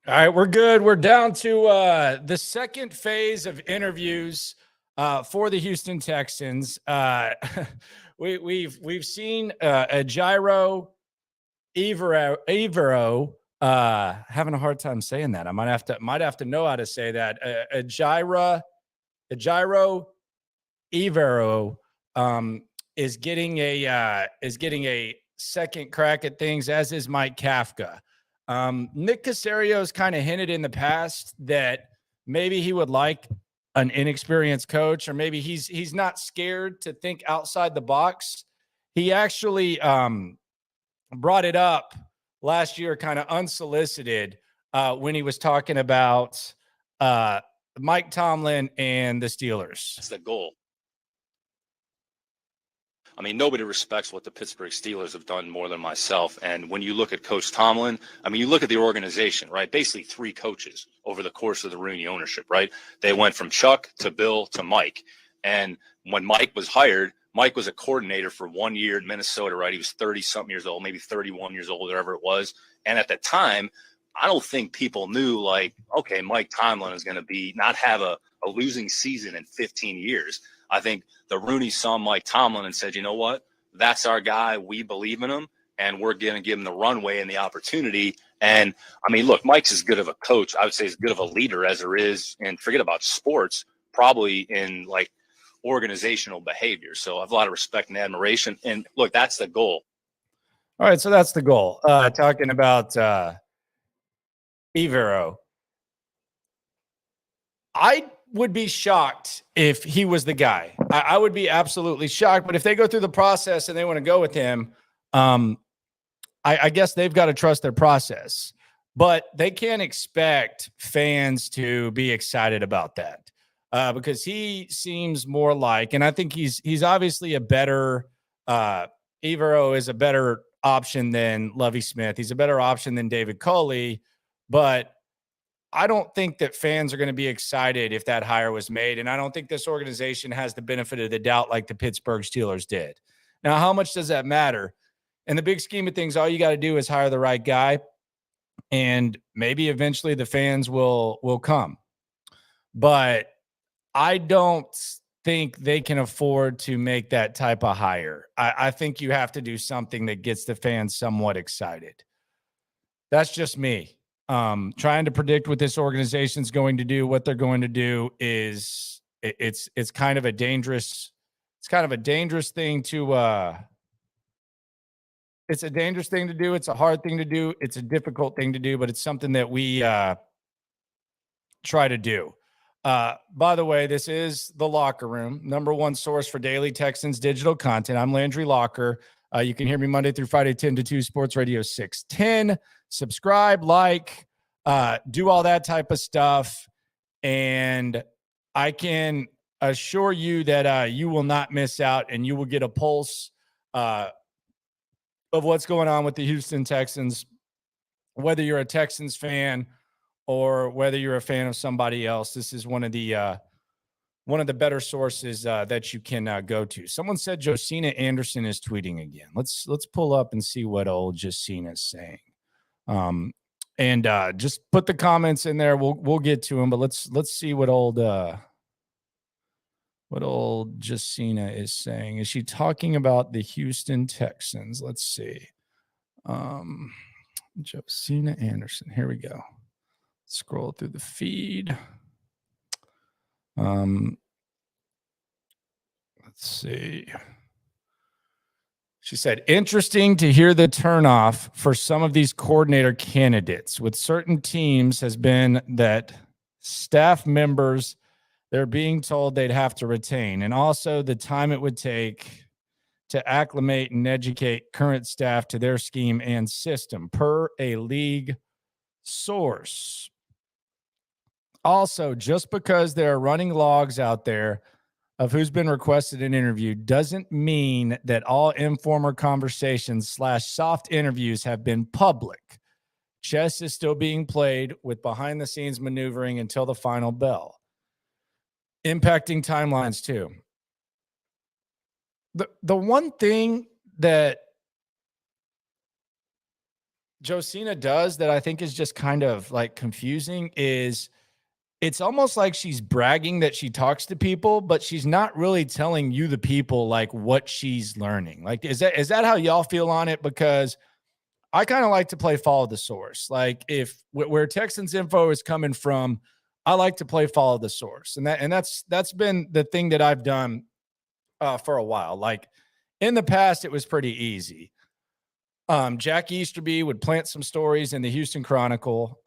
All right, we're good. We're down to the second phase of interviews for the Houston Texans. We've seen Ejiro, Eviro. Having a hard time saying that. I might have to know how to say that. Ejiro, Eviro is getting a second crack at things, as is Mike Kafka. Nick Caserio has kind of hinted in the past that maybe he would like an inexperienced coach, or maybe he's not scared to think outside the box. He actually brought it up last year, kind of unsolicited, when he was talking about Mike Tomlin and the Steelers. That's the goal. I mean, nobody respects what the Pittsburgh Steelers have done more than myself. And when you look at Coach Tomlin, I mean, you look at the organization, right? Basically 3 coaches over the course of the Rooney ownership, right? They went from Chuck to Bill to Mike. And when Mike was hired, Mike was a coordinator for 1 year in Minnesota, right? He was 30-something years old, maybe 31 years old, whatever it was. And at the time, I don't think people knew, like, okay, Mike Tomlin is going to not have a losing season in 15 years. I think the Rooney saw Mike Tomlin and said, you know what, that's our guy. We believe in him, and we're going to give him the runway and the opportunity. And, I mean, look, Mike's as good of a coach, I would say as good of a leader as there is, and forget about sports, probably in, like, organizational behavior. So I have a lot of respect and admiration. And, look, that's the goal. All right, so that's the goal. Talking about Eviro. I would be shocked if he was the guy. I would be absolutely shocked. But if they go through the process and they want to go with him, I guess they've got to trust their process. But they can't expect fans to be excited about that because he seems more like, and I think he's obviously a better, Evero is a better option than Lovie Smith. He's a better option than David Culley, but I don't think that fans are going to be excited if that hire was made. And I don't think this organization has the benefit of the doubt like the Pittsburgh Steelers did. Now, how much does that matter? In the big scheme of things, all you got to do is hire the right guy, and maybe eventually the fans will come. But I don't think they can afford to make that type of hire. I think you have to do something that gets the fans somewhat excited. That's just me. Trying to predict what this organization's going to do, what they're going to do is it's kind of a dangerous thing to it's a dangerous thing to do. It's a hard thing to do. It's a difficult thing to do, but it's something that we try to do. By the way, this is the Locker Room, #1 source for daily Texans digital content. I'm Landry Locker. You can hear me Monday through Friday, 10 to 2, Sports Radio 610. Subscribe, like, do all that type of stuff. And I can assure you that you will not miss out, and you will get a pulse of what's going on with the Houston Texans, whether you're a Texans fan or whether you're a fan of somebody else. This is one of the better sources that you can go to. Someone said Josina Anderson is tweeting again. Let's pull up and see what old Josina is saying. And just put the comments in there. We'll get to them, but let's see what old Josina is saying. Is she talking about the Houston Texans? Let's see. Josina Anderson. Here we go. Scroll through the feed. Let's see. She said, interesting to hear the turnoff for some of these coordinator candidates with certain teams has been that staff members, they're being told they'd have to retain, and also the time it would take to acclimate and educate current staff to their scheme and system, per a league source. Also, just because there are running logs out there of who's been requested an interview doesn't mean that all informal conversations / soft interviews have been public. Chess is still being played with behind-the-scenes maneuvering until the final bell. Impacting timelines, too. The one thing that Josina does that I think is just kind of like confusing is it's almost like she's bragging that she talks to people, but she's not really telling you, the people, like what she's learning. Like, is that how y'all feel on it? Because I kind of like to play follow the source. Like if where Texans info is coming from, I like to play follow the source. And that's been the thing that I've done for a while. Like in the past, it was pretty easy. Jack Easterby would plant some stories in the Houston Chronicle.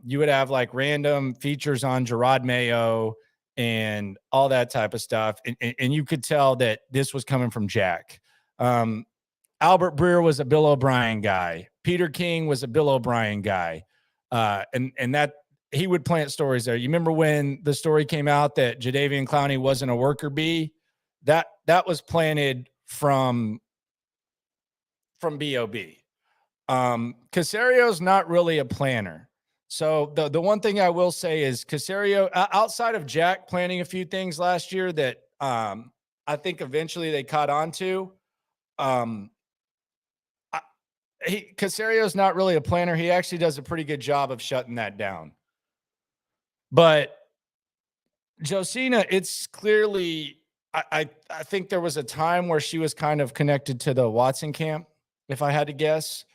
You would have like random features on Gerard Mayo and all that type of stuff. And you could tell that this was coming from Jack. Albert Breer was a Bill O'Brien guy. Peter King was a Bill O'Brien guy. And that he would plant stories there. You remember when the story came out that Jadeveon Clowney wasn't a worker bee? That was planted from BOB. Caserio's not really a planner. So the one thing I will say is Caserio, outside of Jack planning a few things last year that I think eventually they caught on to, Caserio's not really a planner. He actually does a pretty good job of shutting that down. But Josina, it's clearly, I think there was a time where she was kind of connected to the Watson camp, if I had to guess.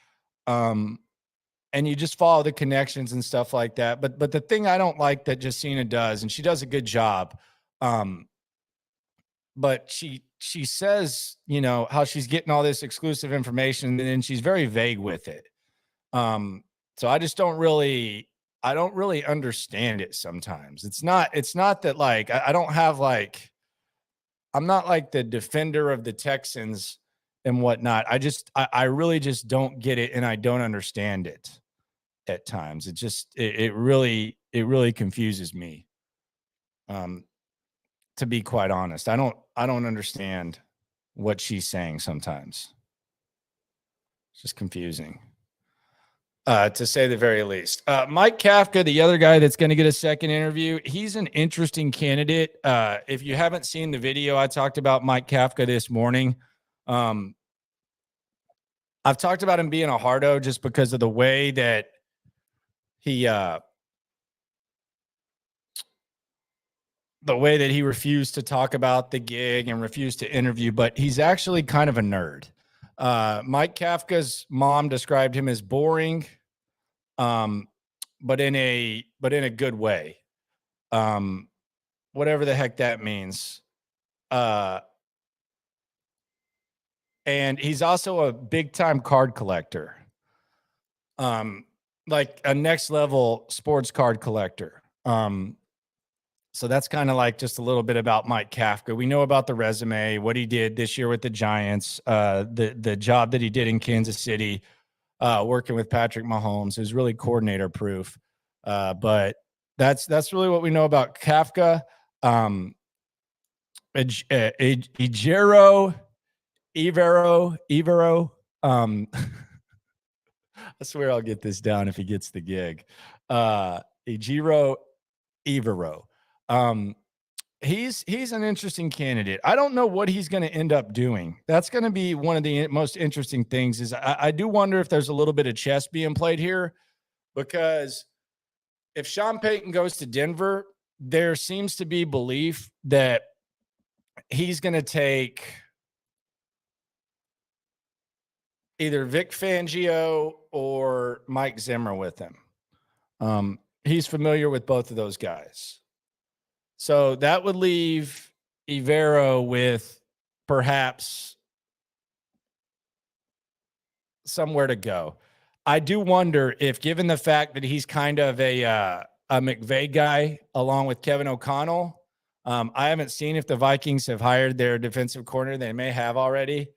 And you just follow the connections and stuff like that. But the thing I don't like that Josina does, and she does a good job, but she says, you know, how she's getting all this exclusive information, and then she's very vague with it. So I just don't really understand it sometimes. It's not that like I don't have like, I'm not like the defender of the Texans and whatnot. I really just don't get it, and I don't understand it at times. It just it really confuses me. To be quite honest, I don't understand what she's saying sometimes. It's just confusing. To say the very least. Mike Kafka, the other guy that's going to get a second interview, he's an interesting candidate. If you haven't seen the video, I talked about Mike Kafka this morning. I've talked about him being a hardo just because of the way that he refused to talk about the gig and refused to interview, but he's actually kind of a nerd. Mike Kafka's mom described him as boring, but in a good way. Whatever the heck that means. And he's also a big time card collector. Like a next level sports card collector. So that's kind of like just a little bit about Mike Kafka. We know about the resume, what he did this year with the Giants, the job that he did in Kansas City, working with Patrick Mahomes. It was really coordinator proof. But that's really what we know about Kafka. Ejiro, Eviro. I swear I'll get this down if he gets the gig. Ejiro, Eviro. He's an interesting candidate. I don't know what he's going to end up doing. That's going to be one of the most interesting things. Is I do wonder if there's a little bit of chess being played here, because if Sean Payton goes to Denver, there seems to be belief that he's going to take either Vic Fangio or Mike Zimmer with him. He's familiar with both of those guys. So that would leave Eviro with perhaps somewhere to go. I do wonder if, given the fact that he's kind of a McVay guy along with Kevin O'Connell, I haven't seen if the Vikings have hired their defensive coordinator. They may have already,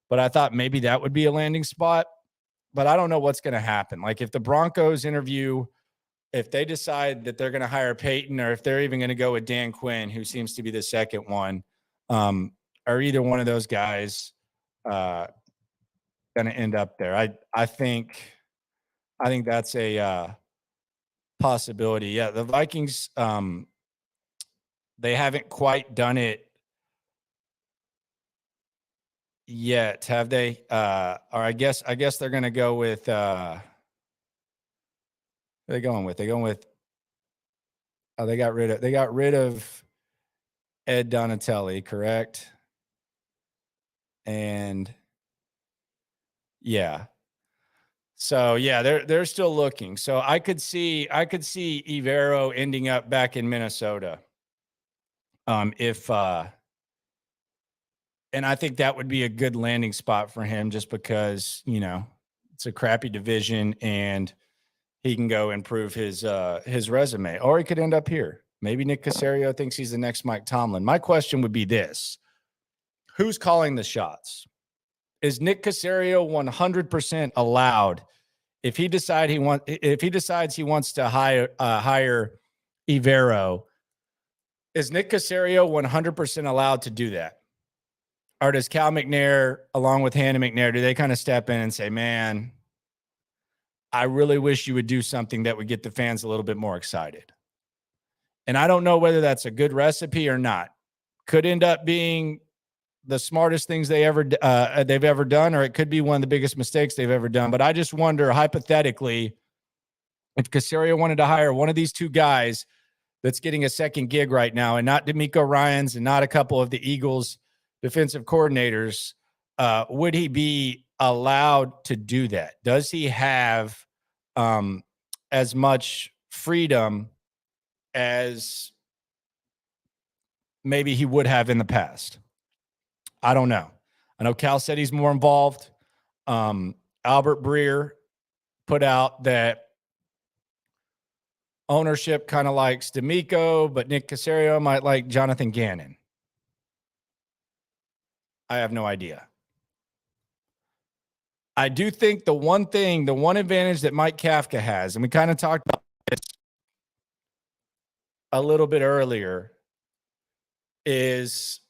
but I thought maybe that would be a landing spot. But I don't know what's going to happen. Like if the Broncos interview, if they decide that they're going to hire Peyton, or if they're even going to go with Dan Quinn, who seems to be the second one, or either one of those guys going to end up there. I think that's a possibility. Yeah, the Vikings, they haven't quite done it yet, have they? Or I guess they're going to go with Who are they going with? They going with. Oh, they got rid of Ed Donatelli, correct? And yeah. So yeah, they're still looking. So I could see Eviro ending up back in Minnesota. If and I think that would be a good landing spot for him just because, it's a crappy division and he can go improve his resume, or he could end up here. Maybe Nick Caserio thinks he's the next Mike Tomlin. My question would be this: who's calling the shots? Is Nick Caserio 100% allowed if he decides he wants to hire Eviro? Is Nick Caserio 100% allowed to do that? Or does Cal McNair, along with Hannah McNair, do they kind of step in and say, man, I really wish you would do something that would get the fans a little bit more excited? And I don't know whether that's a good recipe or not. Could end up being the smartest things they've ever done, or it could be one of the biggest mistakes they've ever done. But I just wonder, hypothetically, if Caserio wanted to hire one of these two guys that's getting a second gig right now, and not DeMeco Ryans and not a couple of the Eagles defensive coordinators, would he be allowed to do that? Does he have as much freedom as maybe he would have in the past? I don't know. I know Cal said he's more involved. Albert Breer put out that ownership kind of likes DeMeco, but Nick Caserio might like Jonathan Gannon. I have no idea. I do think the one advantage that Mike Kafka has, and we kind of talked about this a little bit earlier, is,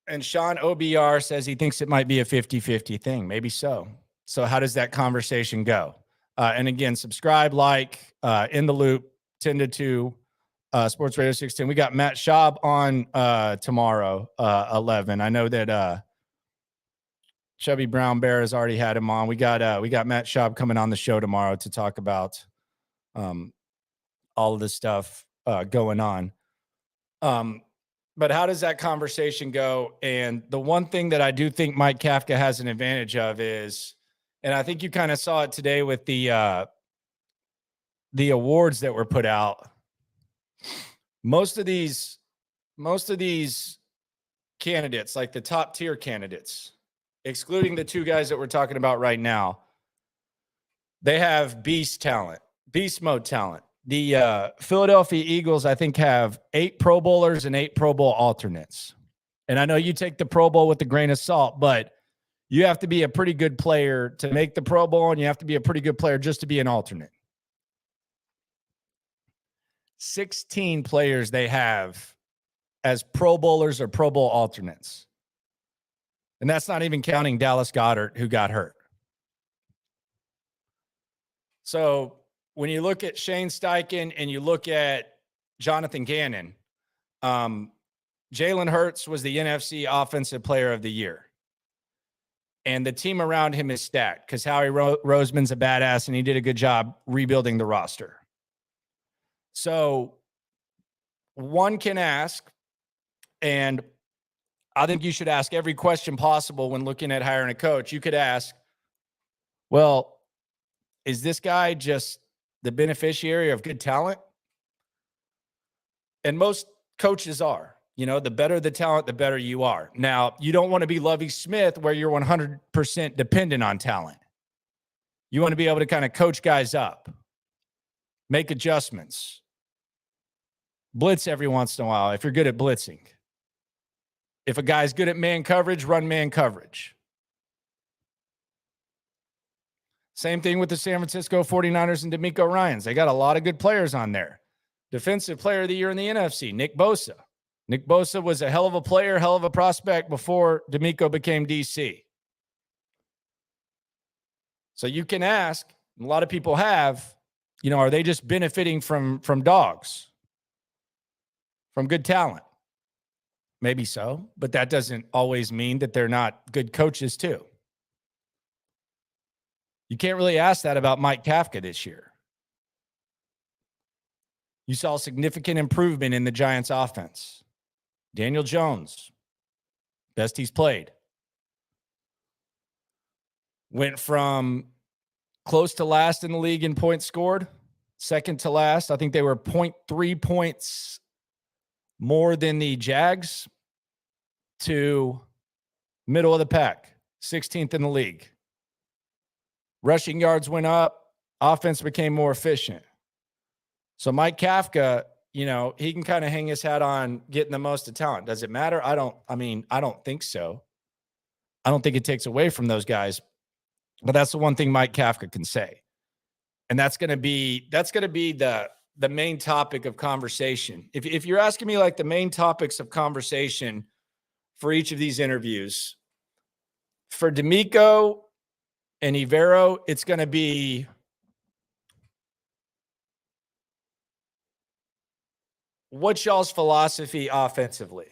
and Sean OBR says he thinks it might be a 50-50 thing. Maybe so. So how does that conversation go? And again, subscribe, in the loop, 10 to 2, Sports Radio 610. We got Matt Schaub on tomorrow, 11. I know that Chubby Brown Bear has already had him on. We got Matt Schaub coming on the show tomorrow to talk about all of the stuff going on. But how does that conversation go? And the one thing that I do think Mike Kafka has an advantage of is, and I think you kind of saw it today with the awards that were put out. Most of these candidates, like the top tier candidates, excluding the two guys that we're talking about right now, they have beast mode talent. The Philadelphia Eagles, I think, have 8 Pro Bowlers and 8 Pro Bowl alternates. And I know you take the Pro Bowl with a grain of salt, but you have to be a pretty good player to make the Pro Bowl, and you have to be a pretty good player just to be an alternate. 16 players they have as Pro Bowlers or Pro Bowl alternates. And that's not even counting Dallas Goedert, who got hurt. So when you look at Shane Steichen and you look at Jonathan Gannon, Jalen Hurts was the NFC Offensive Player of the Year. And the team around him is stacked because Howie Roseman's a badass and he did a good job rebuilding the roster. So one can ask, and I think you should ask every question possible when looking at hiring a coach. You could ask, well, is this guy just the beneficiary of good talent? And most coaches are. The better the talent, the better you are. Now, you don't want to be Lovie Smith where you're 100% dependent on talent. You want to be able to kind of coach guys up, make adjustments, blitz every once in a while if you're good at blitzing. If a guy's good at man coverage, run man coverage. Same thing with the San Francisco 49ers and DeMeco Ryans. They got a lot of good players on there. Defensive Player of the Year in the NFC, Nick Bosa. Nick Bosa was a hell of a player, hell of a prospect before DeMeco became DC. So you can ask, a lot of people have, are they just benefiting from dogs, from good talent? Maybe so, but that doesn't always mean that they're not good coaches too. You can't really ask that about Mike Kafka this year. You saw significant improvement in the Giants offense. Daniel Jones, best he's played. Went from close to last in the league in points scored, second to last. I think they were 0.3 points more than the Jags, to middle of the pack, 16th in the league. Rushing yards went up. Offense became more efficient. So Mike Kafka, he can kind of hang his hat on getting the most of talent. Does it matter? I don't think so. I don't think it takes away from those guys. But that's the one thing Mike Kafka can say. And that's going to be the main topic of conversation. If you're asking me like the main topics of conversation for each of these interviews, for DeMeco and Eviro, it's going to be what's y'all's philosophy offensively?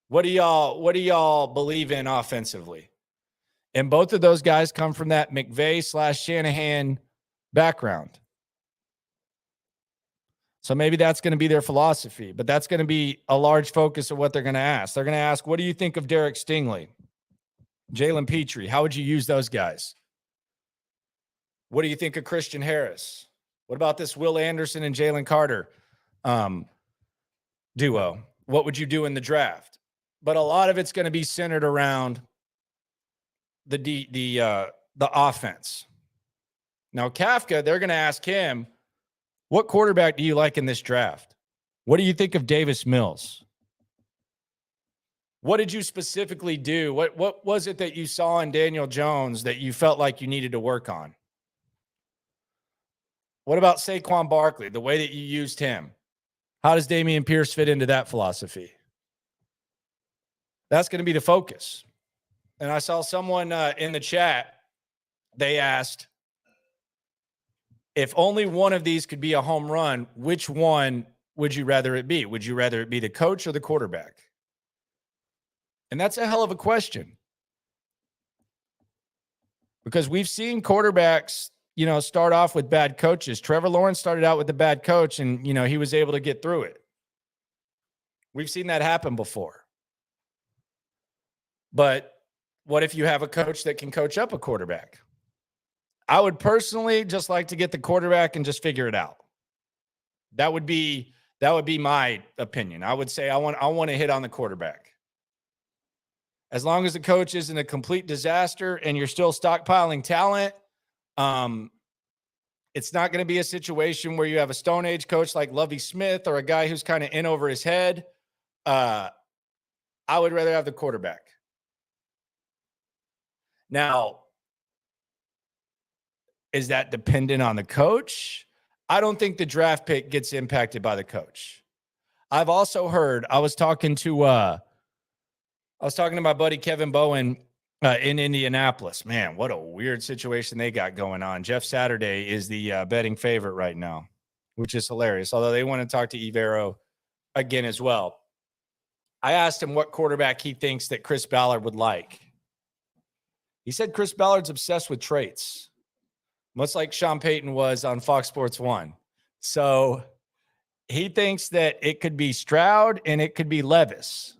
What do y'all believe in offensively? And both of those guys come from that McVay/Shanahan background. So maybe that's going to be their philosophy, but that's going to be a large focus of what they're going to ask. They're going to ask, what do you think of Derek Stingley, Jalen Petrie? How would you use those guys? What do you think of Christian Harris? What about this Will Anderson and Jalen Carter duo? What would you do in the draft? But a lot of it's going to be centered around the offense. Now, Kafka, they're going to ask him, what quarterback do you like in this draft? What do you think of Davis Mills? What did you specifically do? What was it that you saw in Daniel Jones that you felt like you needed to work on? What about Saquon Barkley, the way that you used him? How does Dameon Pierce fit into that philosophy? That's going to be the focus. And I saw someone in the chat, they asked, if only one of these could be a home run, which one would you rather it be? Would you rather it be the coach or the quarterback? And that's a hell of a question. Because we've seen quarterbacks, start off with bad coaches. Trevor Lawrence started out with a bad coach and, he was able to get through it. We've seen that happen before. But what if you have a coach that can coach up a quarterback? I would personally just like to get the quarterback and just figure it out. That would be my opinion. I would say I want to hit on the quarterback. As long as the coach isn't a complete disaster and you're still stockpiling talent, it's not going to be a situation where you have a Stone Age coach like Lovie Smith or a guy who's kind of in over his head. I would rather have the quarterback. Now, is that dependent on the coach? I don't think the draft pick gets impacted by the coach. I've also heard, I was talking to my buddy Kevin Bowen in Indianapolis. Man, what a weird situation they got going on. Jeff Saturday is the betting favorite right now, which is hilarious. Although they want to talk to Eviro again as well. I asked him what quarterback he thinks that Chris Ballard would like. He said Chris Ballard's obsessed with traits, much like Sean Payton was on Fox Sports 1. So he thinks that it could be Stroud and it could be Levis.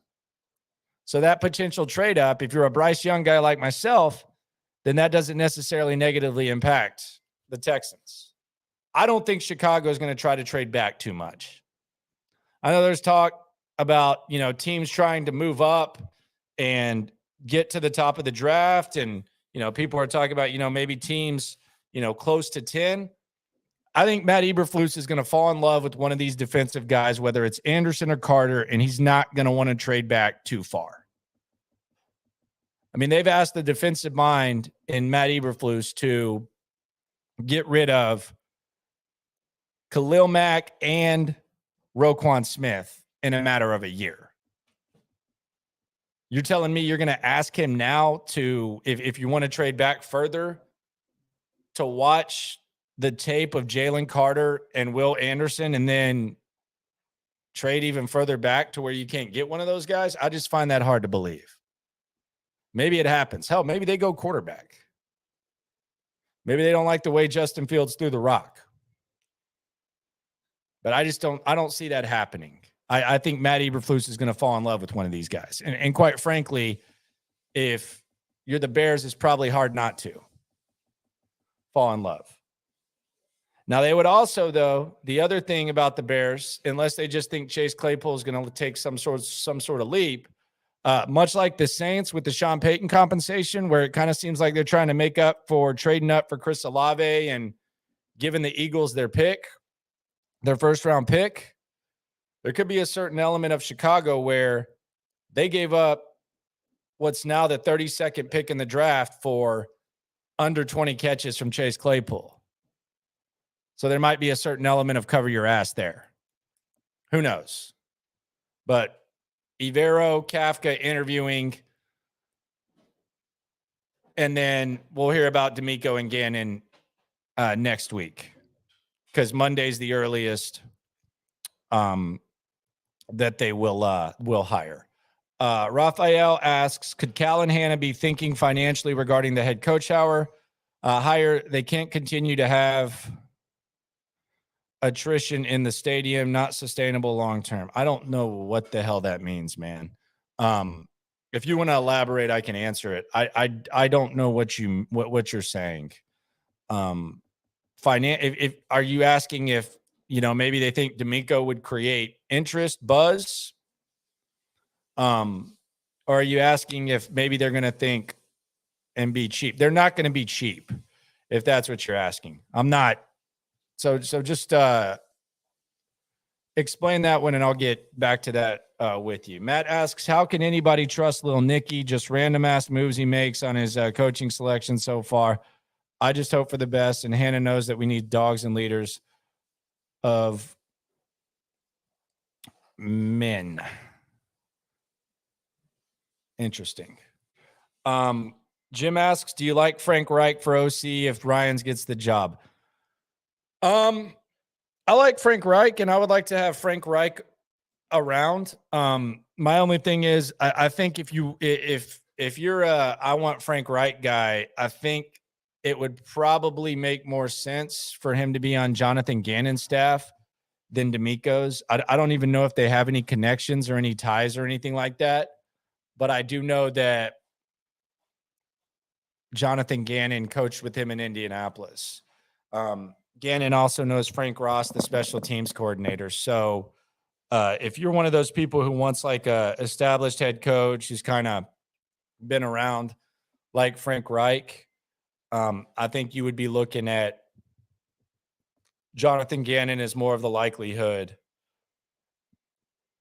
So that potential trade up, if you're a Bryce Young guy like myself, then that doesn't necessarily negatively impact the Texans. I don't think Chicago is going to try to trade back too much. I know there's talk about, teams trying to move up and get to the top of the draft. And, people are talking about, maybe teams, close to 10. I think Matt Eberflus is going to fall in love with one of these defensive guys, whether it's Anderson or Carter, and he's not going to want to trade back too far. I mean, they've asked the defensive mind in Matt Eberflus to get rid of Khalil Mack and Roquan Smith in a matter of a year. You're telling me you're going to ask him now to, if you want to trade back further, to watch the tape of Jalen Carter and Will Anderson and then trade even further back to where you can't get one of those guys? I just find that hard to believe. Maybe it happens. Hell, maybe they go quarterback. Maybe they don't like the way Justin Fields threw the rock. But I don't see that happening. I think Matt Eberflus is going to fall in love with one of these guys. And quite frankly, if you're the Bears, it's probably hard not to fall in love. Now, they would also, though, the other thing about the Bears, unless they just think Chase Claypool is going to take some sort of leap, much like the Saints with the Sean Payton compensation, where it kind of seems like they're trying to make up for trading up for Chris Olave and giving the Eagles their first-round pick. There could be a certain element of Chicago where they gave up what's now the 32nd pick in the draft for under 20 catches from Chase Claypool. So there might be a certain element of cover your ass there. Who knows? But Eviro, Kafka interviewing, and then we'll hear about DeMeco and Gannon next week, because Monday's the earliest that they will hire. Raphael asks, could Callahan be thinking financially regarding the head coach hire? They can't continue to have attrition in the stadium, not sustainable long term. I don't know what the hell that means, man. If you want to elaborate, I can answer it. I don't know what you're saying. If are you asking if maybe they think DeMeco would create interest, buzz? Or are you asking if maybe they're going to think and be cheap? They're not going to be cheap, if that's what you're asking. I'm not. So just explain that one, and I'll get back to that with you. Matt asks, how can anybody trust Lil Nicky? Just random ass moves he makes on his coaching selection so far. I just hope for the best, and Hannah knows that we need dogs and leaders of men. Interesting. Jim asks, do you like Frank Reich for OC if Ryans gets the job? I like Frank Reich, and I would like to have Frank Reich around. My only thing is, I think if you're I want Frank Reich guy, I think it would probably make more sense for him to be on Jonathan Gannon's staff than DeMeco's. I don't even know if they have any connections or any ties or anything like that, but I do know that Jonathan Gannon coached with him in Indianapolis. Gannon also knows Frank Ross, the special teams coordinator. So if you're one of those people who wants like a established head coach who's kind of been around like Frank Reich, I think you would be looking at Jonathan Gannon as more of the likelihood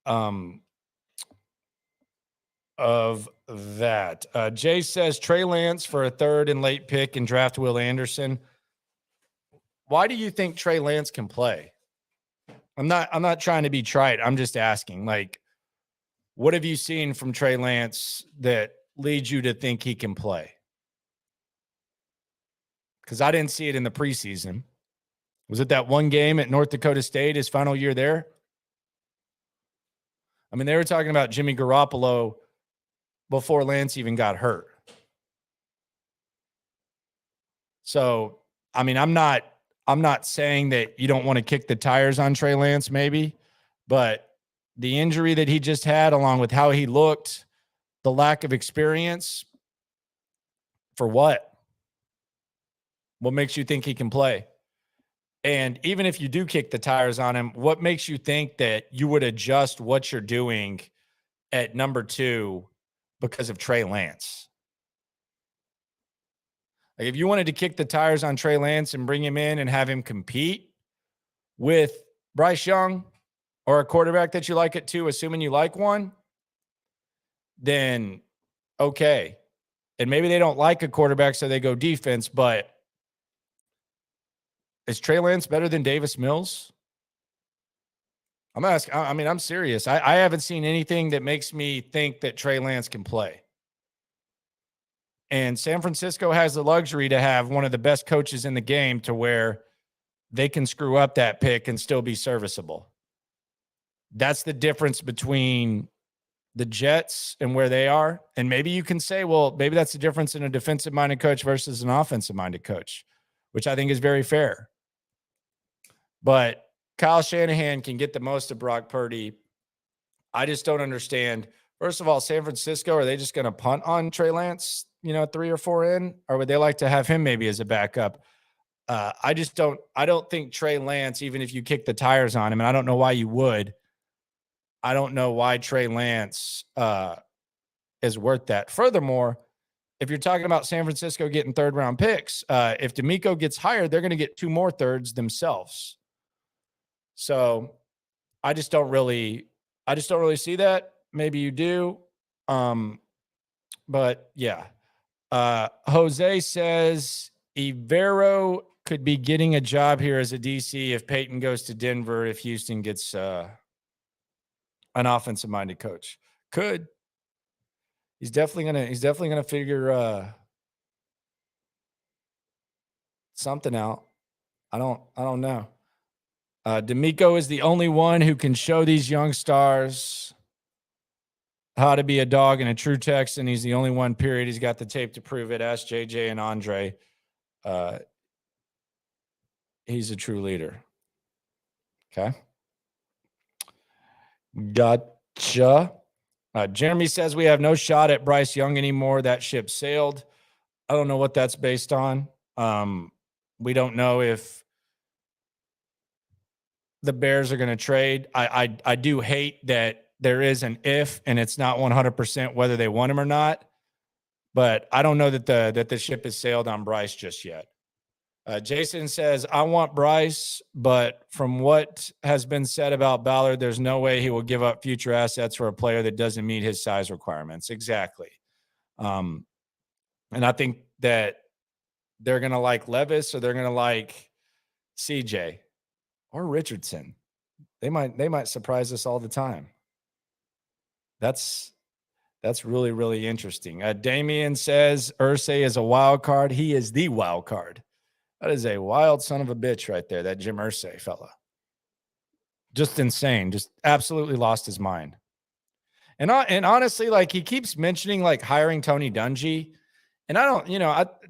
of that. Jay says Trey Lance for a third and late pick and draft Will Anderson. Why do you think Trey Lance can play? I'm not trying to be trite. I'm just asking, like, what have you seen from Trey Lance that leads you to think he can play? Because I didn't see it in the preseason. Was it that one game at North Dakota State, his final year there? I mean, they were talking about Jimmy Garoppolo before Lance even got hurt. So, I mean, I'm not saying that you don't want to kick the tires on Trey Lance, maybe, but the injury that he just had, along with how he looked, the lack of experience, for what? What makes you think he can play? And even if you do kick the tires on him, what makes you think that you would adjust what you're doing at number 2 because of Trey Lance? Like, if you wanted to kick the tires on Trey Lance and bring him in and have him compete with Bryce Young or a quarterback that you like at 2, assuming you like one, then okay. And maybe they don't like a quarterback, so they go defense, but is Trey Lance better than Davis Mills? I'm asking. I mean, I'm serious. I haven't seen anything that makes me think that Trey Lance can play. And San Francisco has the luxury to have one of the best coaches in the game to where they can screw up that pick and still be serviceable. That's the difference between the Jets and where they are. And maybe you can say, well, maybe that's the difference in a defensive-minded coach versus an offensive-minded coach, which I think is very fair. But Kyle Shanahan can get the most of Brock Purdy. I just don't understand. First of all, San Francisco, are they just going to punt on Trey Lance, 3 or 4 in? Or would they like to have him maybe as a backup? I don't think Trey Lance, even if you kick the tires on him, and I don't know why you would, I don't know why Trey Lance is worth that. Furthermore, if you're talking about San Francisco getting 3rd-round picks, if DeMeco gets hired, they're going to get 2 more thirds themselves. So I just don't really see that. Maybe you do. But yeah. Jose says Eviro could be getting a job here as a DC if Peyton goes to Denver, if Houston gets an offensive-minded coach. Could. He's definitely gonna figure something out. I don't know. DeMeco is the only one who can show these young stars how to be a dog and a true Texan. He's the only one, period. He's got the tape to prove it. Ask JJ and Andre. He's a true leader. Okay. Gotcha. Jeremy says we have no shot at Bryce Young anymore. That ship sailed. I don't know what that's based on. We don't know if the Bears are going to trade. I do hate that there is an if, and it's not 100% whether they want him or not. But I don't know that the ship has sailed on Bryce just yet. Jason says, I want Bryce, but from what has been said about Ballard, there's no way he will give up future assets for a player that doesn't meet his size requirements. Exactly. And I think that they're going to like Levis, or they're going to like CJ or Richardson. They might surprise us all the time. That's really, really interesting. Damian says Irsay is a wild card. He is the wild card. That is a wild son of a bitch right there, that Jim Irsay fella. Just insane. Just absolutely lost his mind. And honestly, like, he keeps mentioning like hiring Tony Dungy. And I don't,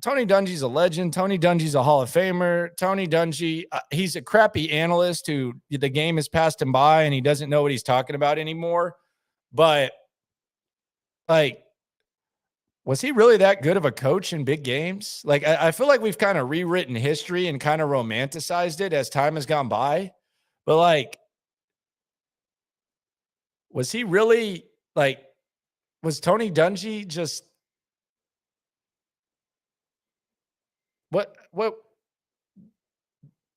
Tony Dungy's a legend. Tony Dungy's a Hall of Famer. Tony Dungy, he's a crappy analyst who the game has passed him by and he doesn't know what he's talking about anymore. But like, was he really that good of a coach in big games? Like, I feel like we've kind of rewritten history and kind of romanticized it as time has gone by. But like, was he really like, was Tony Dungy just what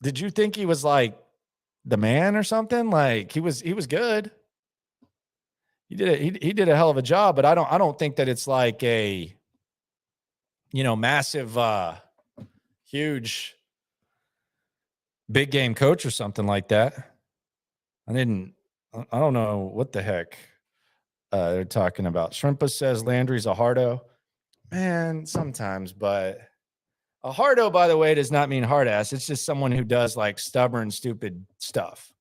did you think he was like the man or something? Like, he was good. He did a hell of a job, but I don't think that it's like a, massive, huge, big game coach or something like that. I don't know what the heck they're talking about. Shrimpa says Landry's a hardo. Man, sometimes, but a hardo, by the way, does not mean hard ass. It's just someone who does like stubborn, stupid stuff.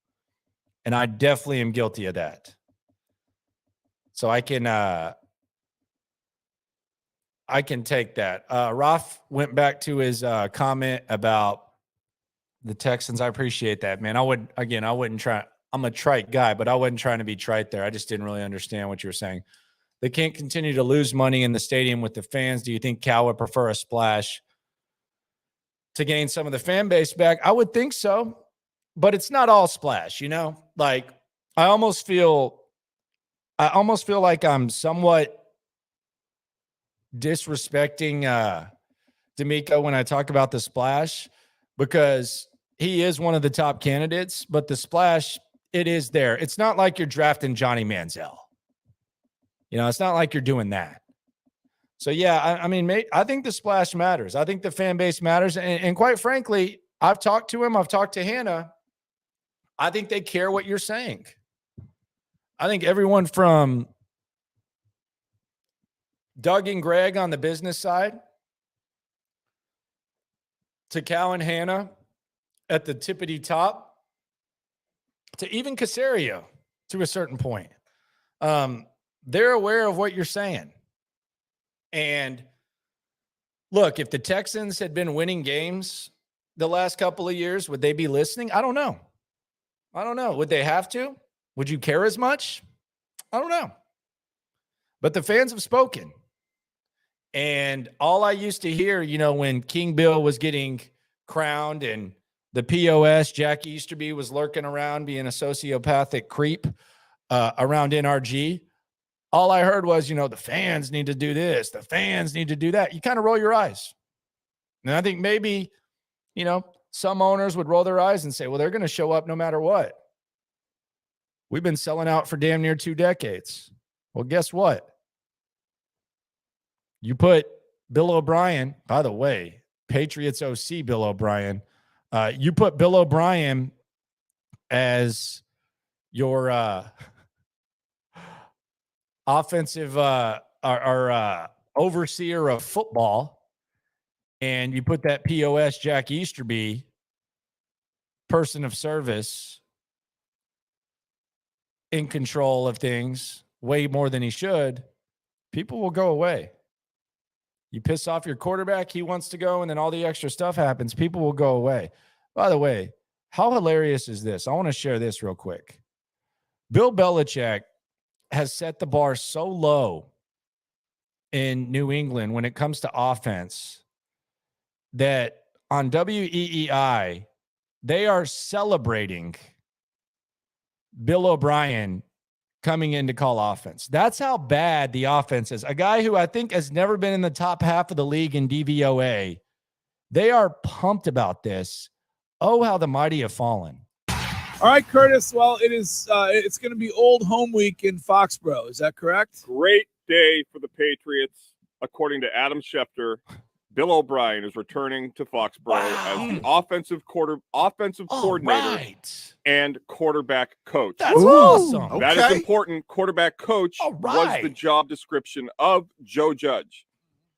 And I definitely am guilty of that. So I can take that. Ralph went back to his comment about the Texans. I appreciate that, man. I wouldn't try. I'm a trite guy, but I wasn't trying to be trite there. I just didn't really understand what you were saying. They can't continue to lose money in the stadium with the fans. Do you think Cal would prefer a splash to gain some of the fan base back? I would think so, but it's not all splash, Like, I almost feel like I'm somewhat disrespecting DeMeco when I talk about the splash, because he is one of the top candidates, but the splash, it is there. It's not like you're drafting Johnny Manziel. It's not like you're doing that. So, yeah, I mean, I think the splash matters. I think the fan base matters. And quite frankly, I've talked to him. I've talked to Hannah. I think they care what you're saying. I think everyone from Doug and Greg on the business side to Cal and Hannah at the tippity top to even Caserio to a certain point, they're aware of what you're saying. And look, if the Texans had been winning games the last couple of years, would they be listening? I don't know. I don't know. Would they have to? Would you care as much? I don't know. But the fans have spoken. And all I used to hear, when King Bill was getting crowned and the POS, Jack Easterby, was lurking around being a sociopathic creep around NRG, all I heard was, the fans need to do this. The fans need to do that. You kind of roll your eyes. And I think maybe, some owners would roll their eyes and say, well, they're going to show up no matter what. We've been selling out for damn near 2 decades. Well, guess what? You put Bill O'Brien, by the way, Patriots OC Bill O'Brien, you put Bill O'Brien as your offensive overseer of football, and you put that POS Jack Easterby, person of service, in control of things way more than he should, people will go away. You piss off your quarterback, he wants to go, and then all the extra stuff happens, people will go away. By the way, how hilarious is this? I want to share this real quick. Bill Belichick has set the bar so low in New England when it comes to offense that on WEEI, they are celebrating Bill O'Brien coming in to call offense. That's how bad the offense is. A guy who I think has never been in the top half of the league in DVOA. They are pumped about this. Oh, how the mighty have fallen. All right, Curtis. Well, it's going to be old home week in Foxborough. Is that correct? Great day for the Patriots. According to Adam Schefter, Bill O'Brien is returning to Foxborough as the offensive coordinator and quarterback coach. That's awesome. That is important. Quarterback coach was the job description of Joe Judge.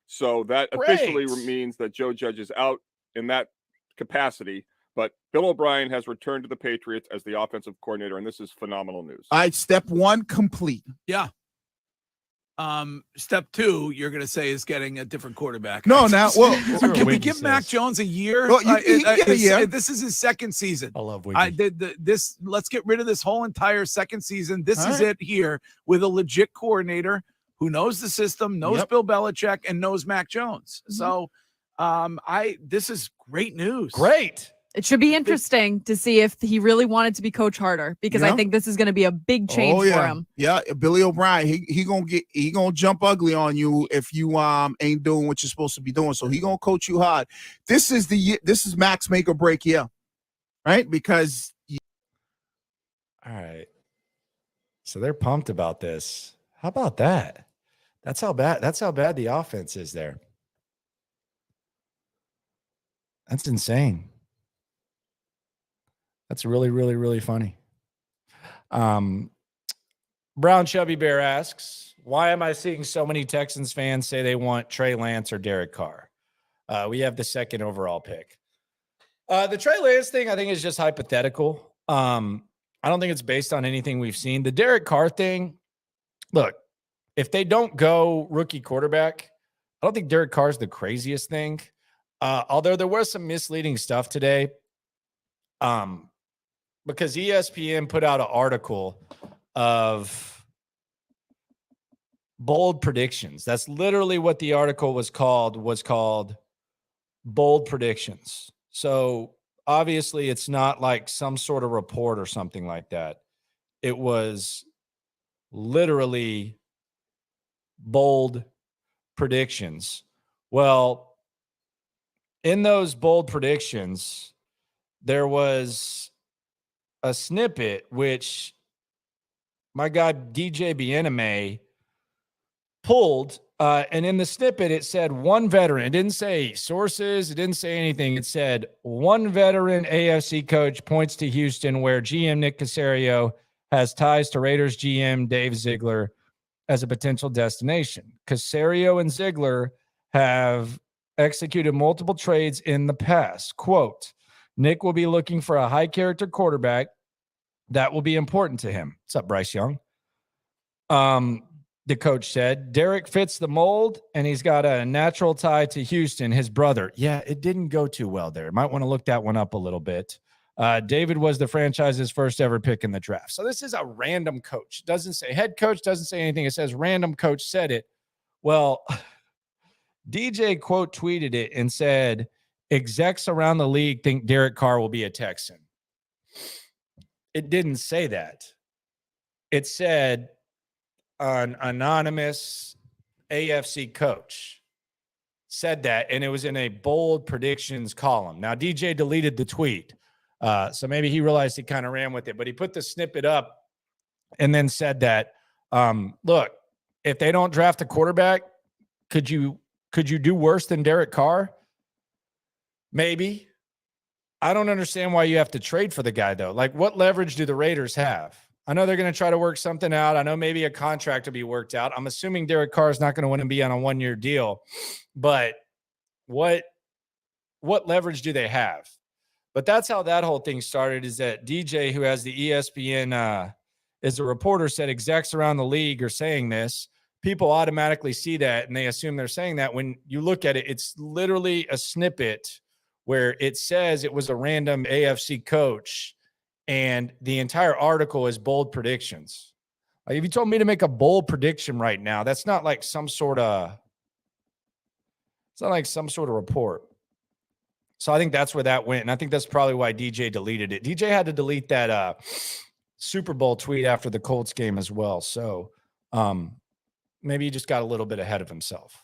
So that officially means that Joe Judge is out in that capacity. But Bill O'Brien has returned to the Patriots as the offensive coordinator, and this is phenomenal news. All right, step 1 complete. Yeah. Step 2, you're going to say, is getting a different quarterback. No, now, well, can we give Mac Jones a year? Well, yeah. This is his second season. I love Wiggy. Let's get rid of this whole entire second season. This is it here with a legit coordinator who knows the system, knows Bill Belichick, and knows Mac Jones. So, this is great news. Great. It should be interesting to see if he really wanted to be Coach Harder, because I think this is going to be a big change for him. Yeah, Billy O'Brien, he gonna jump ugly on you if you ain't doing what you're supposed to be doing. So he gonna coach you hard. This is Mac's make or break year, right? Because all right, so they're pumped about this. How about that? That's how bad the offense is there. That's insane. That's really, really, really funny. Brown Chubby Bear asks, why am I seeing so many Texans fans say they want Trey Lance or Derek Carr? We have the second overall pick. The Trey Lance thing, I think, is just hypothetical. I don't think it's based on anything we've seen. The Derek Carr thing, look, if they don't go rookie quarterback, I don't think Derek Carr is the craziest thing. Although there was some misleading stuff today. Because ESPN put out an article of bold predictions. That's literally what the article was called bold predictions. So obviously it's not like some sort of report or something like that. It was literally bold predictions. Well, in those bold predictions, there was a snippet which my guy DJ Bieneme pulled, and in the snippet it said one veteran. It didn't say sources, it didn't say anything. It said one veteran AFC coach points to Houston, where GM Nick Caserio has ties to Raiders GM Dave Ziegler as a potential destination. Caserio and Ziegler have executed multiple trades in the past. Quote, Nick will be looking for a high-character quarterback that will be important to him. What's up, Bryce Young? The coach said, Derek fits the mold, and he's got a natural tie to Houston, his brother. Yeah, it didn't go too well there. Might want to look that one up a little bit. David was the franchise's first ever pick in the draft. So this is a random coach. Doesn't say head coach, doesn't say anything. It says random coach said it. Well, DJ quote tweeted it and said, execs around the league think Derek Carr will be a Texan. It didn't say that. It said an anonymous AFC coach said that, and it was in a bold predictions column. Now, DJ deleted the tweet, so maybe he realized he kind of ran with it, but he put the snippet up and then said that, look, if they don't draft a quarterback, could you do worse than Derek Carr? Maybe. I don't understand why you have to trade for the guy, though. Like, what leverage do the Raiders have? I know they're going to try to work something out. I know maybe a contract will be worked out. I'm assuming Derek Carr is not going to want to be on a one-year deal, but what leverage do they have? But that's how that whole thing started, is that DJ, who has the ESPN, is a reporter, said execs around the league are saying this. People automatically see that, and they assume they're saying that. When you look at it, it's literally a snippet where it says it was a random AFC coach, and the entire article is bold predictions. Like, if you told me to make a bold prediction right now, that's not like some sort of report. So I think that's where that went, and I think that's probably why DJ deleted it. DJ had to delete that Super Bowl tweet after the Colts game as well. So maybe he just got a little bit ahead of himself.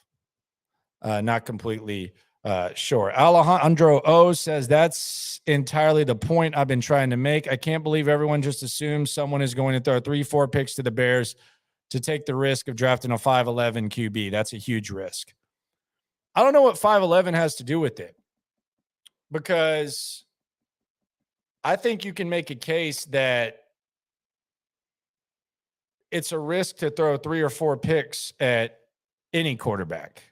Not completely sure. Alejandro O says, that's entirely the point I've been trying to make. I can't believe everyone just assumes someone is going to throw 3-4 picks to the Bears to take the risk of drafting a 5'11 QB. That's a huge risk. I don't know what 5'11 has to do with it, because I think you can make a case that it's a risk to throw 3 or 4 picks at any quarterback.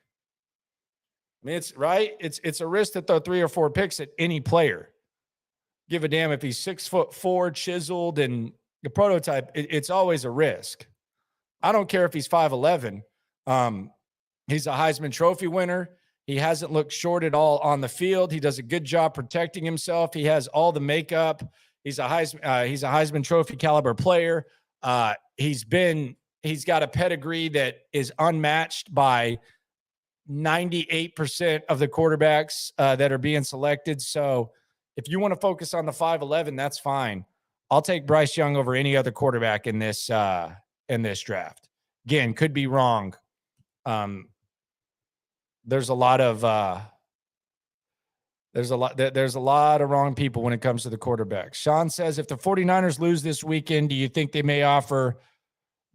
I mean, it's right. It's a risk to throw 3 or 4 picks at any player. Give a damn if he's 6'4", chiseled, and the prototype. It's always a risk. I don't care if he's 5'11". He's a Heisman Trophy winner. He hasn't looked short at all on the field. He does a good job protecting himself. He has all the makeup. He's a Heisman Trophy caliber player. He's got a pedigree that is unmatched by 98% of the quarterbacks that are being selected. So if you want to focus on the 5'11", that's fine. I'll take Bryce Young over any other quarterback in this draft. Again, could be wrong. There's a lot of wrong people when it comes to the quarterbacks. Sean says, if the 49ers lose this weekend, do you think they may offer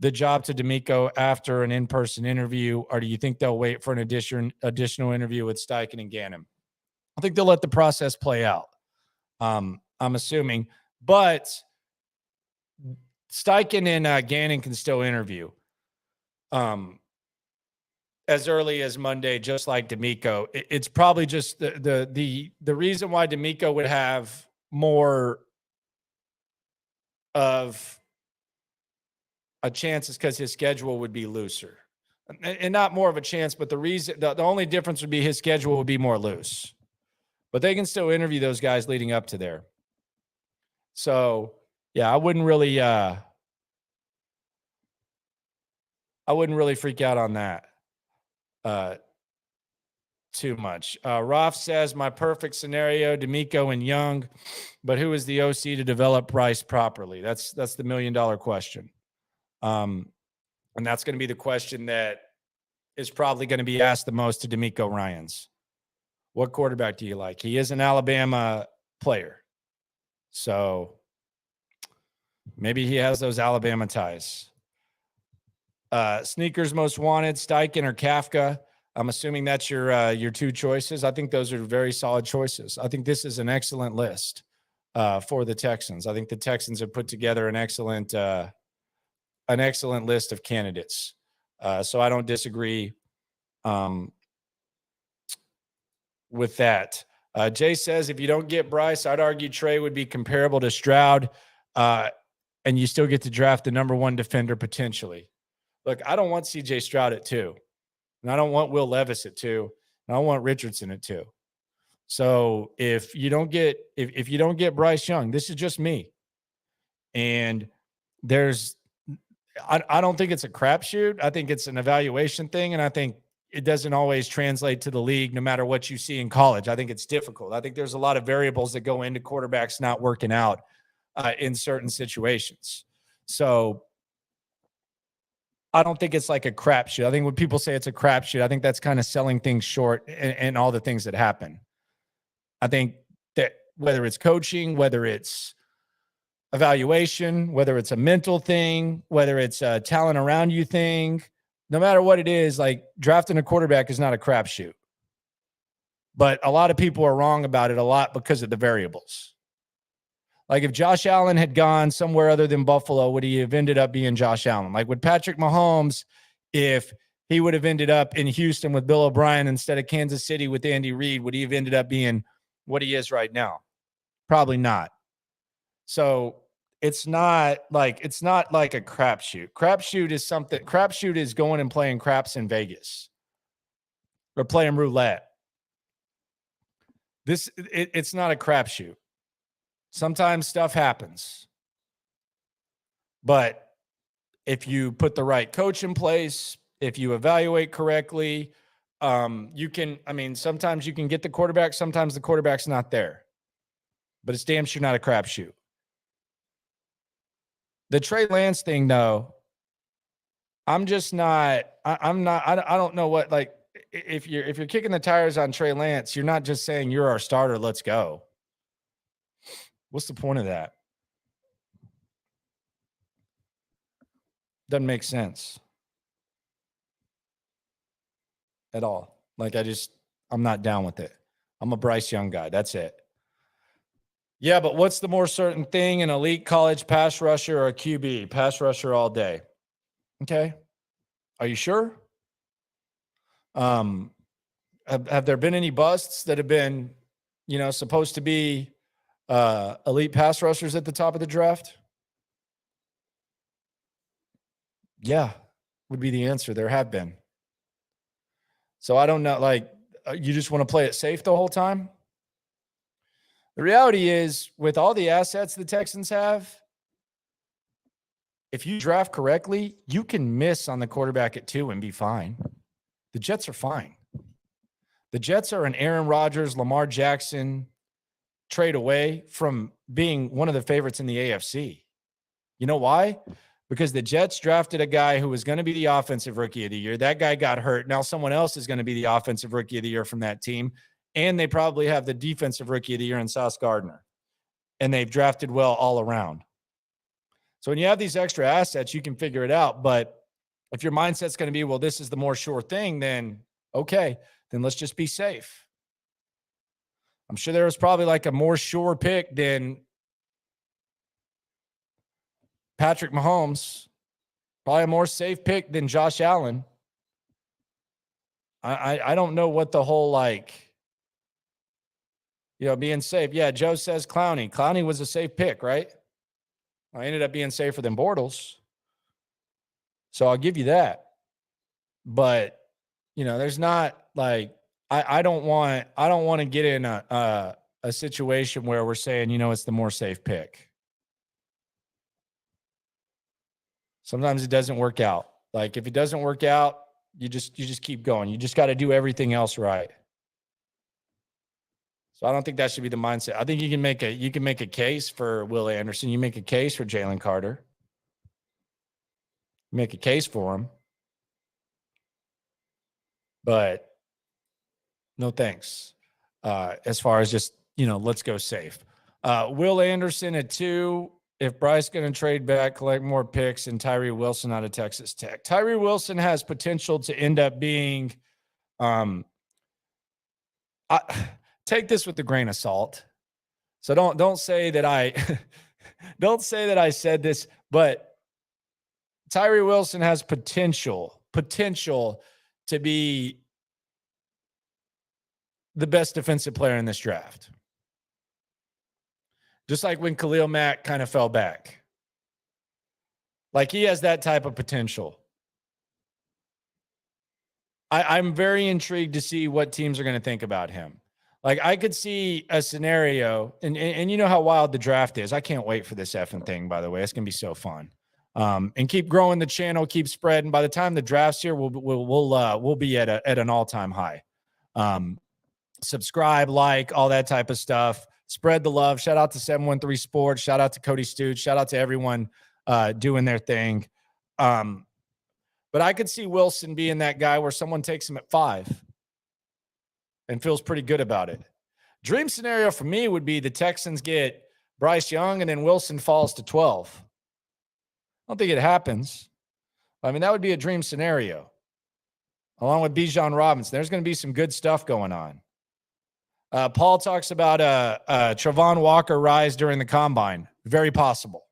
the job to DeMeco after an in-person interview, or do you think they'll wait for an additional interview with Steichen and Gannon? I think they'll let the process play out. I'm assuming, but Steichen and Gannon can still interview as early as Monday, just like DeMeco. It's probably just the reason why DeMeco would have more of a chance is because his schedule would be looser, and not more of a chance, but the only difference would be his schedule would be more loose, but they can still interview those guys leading up to there. So yeah, I wouldn't really freak out on that too much. Roth says, my perfect scenario, DeMeco and Young, but who is the OC to develop Bryce properly? That's the $1 million question. And that's going to be the question that is probably going to be asked the most to DeMeco Ryans. What quarterback do you like? He is an Alabama player, so maybe he has those Alabama ties. Sneakers most wanted, Steichen or Kafka. I'm assuming that's your two choices. I think those are very solid choices. I think this is an excellent list for the Texans. I think the Texans have put together an excellent list of candidates. So I don't disagree with that. Jay says, if you don't get Bryce, I'd argue Trey would be comparable to Stroud, and you still get to draft the number 1 defender potentially. Look, I don't want CJ Stroud at 2, and I don't want Will Levis at 2, and I don't want Richardson at 2. So if you don't get Bryce Young, this is just me. And I don't think it's a crapshoot. I think it's an evaluation thing. And I think it doesn't always translate to the league, no matter what you see in college. I think it's difficult. I think there's a lot of variables that go into quarterbacks not working out in certain situations. So I don't think it's like a crapshoot. I think when people say it's a crapshoot, I think that's kind of selling things short and all the things that happen. I think that whether it's coaching, whether it's evaluation, whether it's a mental thing, whether it's a talent around you thing, no matter what it is, like drafting a quarterback is not a crapshoot. But a lot of people are wrong about it a lot because of the variables. Like if Josh Allen had gone somewhere other than Buffalo, would he have ended up being Josh Allen? Like with Patrick Mahomes, if he would have ended up in Houston with Bill O'Brien instead of Kansas City with Andy Reid, would he have ended up being what he is right now? Probably not. So it's not like a crapshoot. Crapshoot is going and playing craps in Vegas or playing roulette. It's not a crapshoot. Sometimes stuff happens. But if you put the right coach in place, if you evaluate correctly, sometimes you can get the quarterback, sometimes the quarterback's not there. But it's damn sure not a crapshoot. The Trey Lance thing, though, I don't know what, like, if you're kicking the tires on Trey Lance, you're not just saying you're our starter, let's go. What's the point of that? Doesn't make sense at all. Like, I'm not down with it. I'm a Bryce Young guy. That's it. Yeah, but what's the more certain thing? An elite college pass rusher or a QB? Pass rusher all day. Okay. Are you sure? Have there been any busts that have been, supposed to be elite pass rushers at the top of the draft? Yeah, would be the answer. There have been. So I don't know, like, you just want to play it safe the whole time? The reality is, with all the assets the Texans have, if you draft correctly, you can miss on the quarterback at 2 and be fine. The Jets are fine. The Jets are an Aaron Rodgers, Lamar Jackson trade away from being one of the favorites in the AFC. You know why? Because the Jets drafted a guy who was going to be the offensive rookie of the year. That guy got hurt. Now someone else is going to be the offensive rookie of the year from that team. And they probably have the defensive rookie of the year in Sauce Gardner. And they've drafted well all around. So when you have these extra assets, you can figure it out. But if your mindset's going to be, well, this is the more sure thing, then okay, then let's just be safe. I'm sure there was probably like a more sure pick than Patrick Mahomes. Probably a more safe pick than Josh Allen. I don't know what the whole, like, being safe. Yeah, Joe says Clowney. Clowney was a safe pick, right? I ended up being safer than Bortles. So I'll give you that. But, there's not, like, I don't want to get in a situation where we're saying, it's the more safe pick. Sometimes it doesn't work out. Like, if it doesn't work out, you just keep going. You just got to do everything else right. So I don't think that should be the mindset. I think you can make a case for Will Anderson. You make a case for Jalen Carter. Make a case for him. But no thanks. As far as just, let's go safe. Will Anderson at 2. If Bryce going to trade back, collect more picks, and Tyree Wilson out of Texas Tech. Tyree Wilson has potential to end up being take this with a grain of salt. So don't say that I don't say that I said this, but Tyree Wilson has potential to be the best defensive player in this draft. Just like when Khalil Mack kind of fell back. Like, he has that type of potential. I'm very intrigued to see what teams are going to think about him. Like I could see a scenario, and you know how wild the draft is. I can't wait for this effing thing, by the way. It's gonna be so fun. And keep growing the channel, keep spreading. By the time the draft's here, we'll be at an all-time high. Subscribe, like, all that type of stuff. Spread the love. Shout out to 713 Sports. Shout out to Cody Stoots. Shout out to everyone doing their thing. But I could see Wilson being that guy where someone takes him at 5 and feels pretty good about it. Dream scenario for me would be the Texans get Bryce Young and then Wilson falls to 12. I don't think it happens. I mean, that would be a dream scenario. Along with Bijan Robinson, there's going to be some good stuff going on. Paul talks about Travon Walker rise during the combine. Very possible.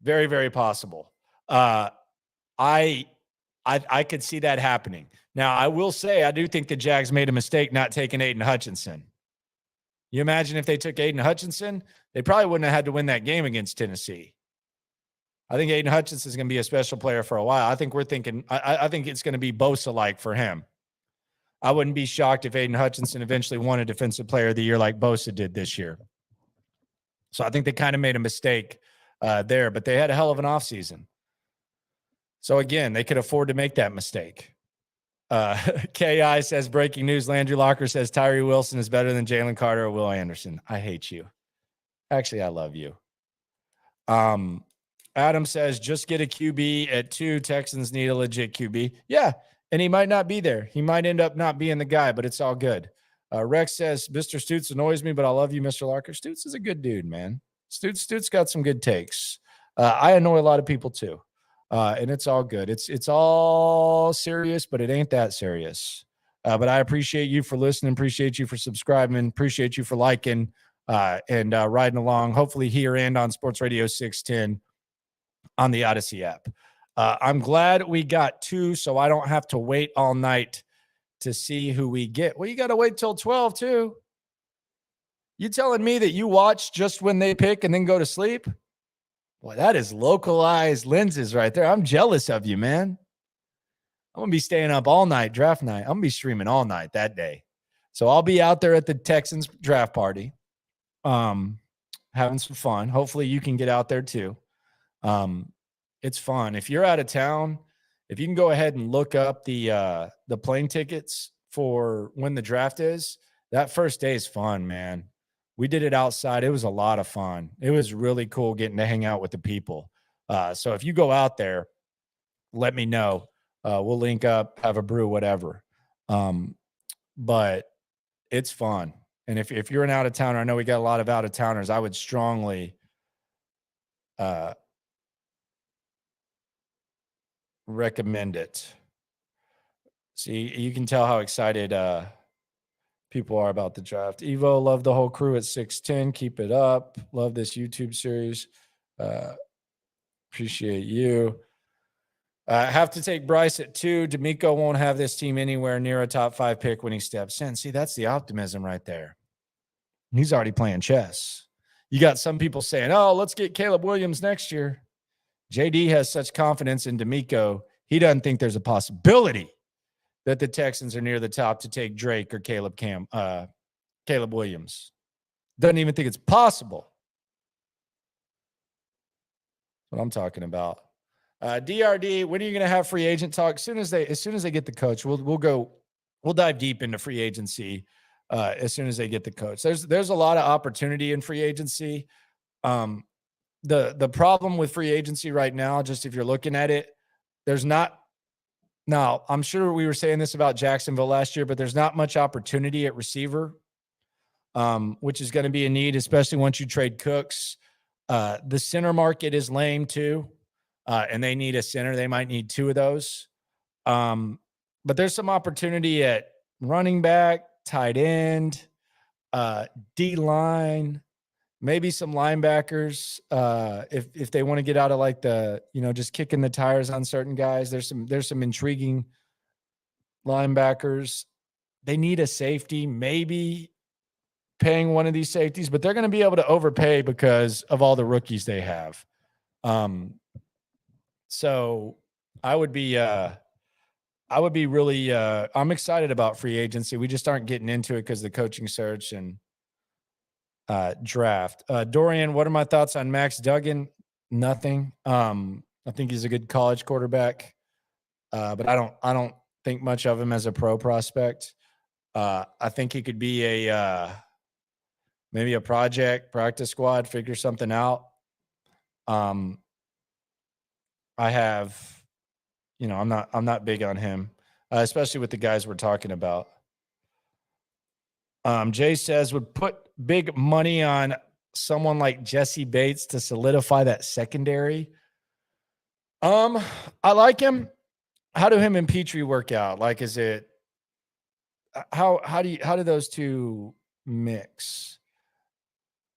Very, very possible. I could see that happening. Now, I will say I do think the Jags made a mistake not taking Aiden Hutchinson. You imagine if they took Aiden Hutchinson, they probably wouldn't have had to win that game against Tennessee. I think Aiden Hutchinson is going to be a special player for a while. I think I think it's going to be Bosa-like for him. I wouldn't be shocked if Aiden Hutchinson eventually won a Defensive Player of the Year like Bosa did this year. So I think they kind of made a mistake there, but they had a hell of an offseason. So again, they could afford to make that mistake. KI says, breaking news, Landry Locker says Tyree Wilson is better than Jalen Carter or Will Anderson. I hate you. Actually, I love you. Adam says, just get a QB at 2. Texans need a legit QB. Yeah, and he might not be there. He might end up not being the guy, but it's all good. Rex says, Mr. Stoots annoys me, but I love you, Mr. Locker. Stoots is a good dude, man. Stoots got some good takes. I annoy a lot of people too. And it's all good. It's all serious, but it ain't that serious. But I appreciate you for listening. Appreciate you for subscribing. Appreciate you for liking and riding along, hopefully here and on Sports Radio 610 on the Odyssey app. I'm glad we got 2, so I don't have to wait all night to see who we get. Well, you got to wait till 12 too. You telling me that you watch just when they pick and then go to sleep? Boy, that is localized lenses right there. I'm jealous of you, man. I'm going to be staying up all night, draft night. I'm going to be streaming all night that day. So I'll be out there at the Texans draft party, having some fun. Hopefully you can get out there too. It's fun. If you're out of town, if you can go ahead and look up the plane tickets for when the draft is, that first day is fun, man. We did it outside. It was a lot of fun. It was really cool getting to hang out with the people. So if you go out there, let me know. We'll link up, have a brew, whatever. But it's fun. And if you're an out-of-towner, I know we got a lot of out-of-towners, I would strongly recommend it. See, you can tell how excited people are about the draft. Evo, love the whole crew at 610. Keep it up. Love this YouTube series. Appreciate you. Have to take Bryce at 2. DeMeco won't have this team anywhere near a top 5 pick when he steps in. See, that's the optimism right there. He's already playing chess. You got some people saying, oh, let's get Caleb Williams next year. JD has such confidence in DeMeco, he doesn't think there's a possibility that the Texans are near the top to take Drake or Caleb Williams. Doesn't even think it's possible. That's what I'm talking about. DRD, when are you going to have free agent talk? As soon as they get the coach, we'll dive deep into free agency as soon as they get the coach. There's a lot of opportunity in free agency. The problem with free agency right now, just if you're looking at it, there's not. Now, I'm sure we were saying this about Jacksonville last year, but there's not much opportunity at receiver, which is going to be a need, especially once you trade Cooks. The center market is lame too, and they need a center. They might need 2 of those. But there's some opportunity at running back, tight end, D-line, maybe some linebackers. If they want to get out of like the, just kicking the tires on certain guys, there's some intriguing linebackers. They need a safety, maybe paying one of these safeties, but they're going to be able to overpay because of all the rookies they have. So I would be I would be really I'm excited about free agency. We just aren't getting into it because the coaching search and draft. Dorian, what are my thoughts on Max Duggan? Nothing. I think he's a good college quarterback, but I don't think much of him as a pro prospect. I think he could be a maybe a practice squad, figure something out. I have, I'm not big on him, especially with the guys we're talking about. Jay says would put big money on someone like Jesse Bates to solidify that secondary. I like him. How do him and Petrie work out? Like, is it how do those two mix?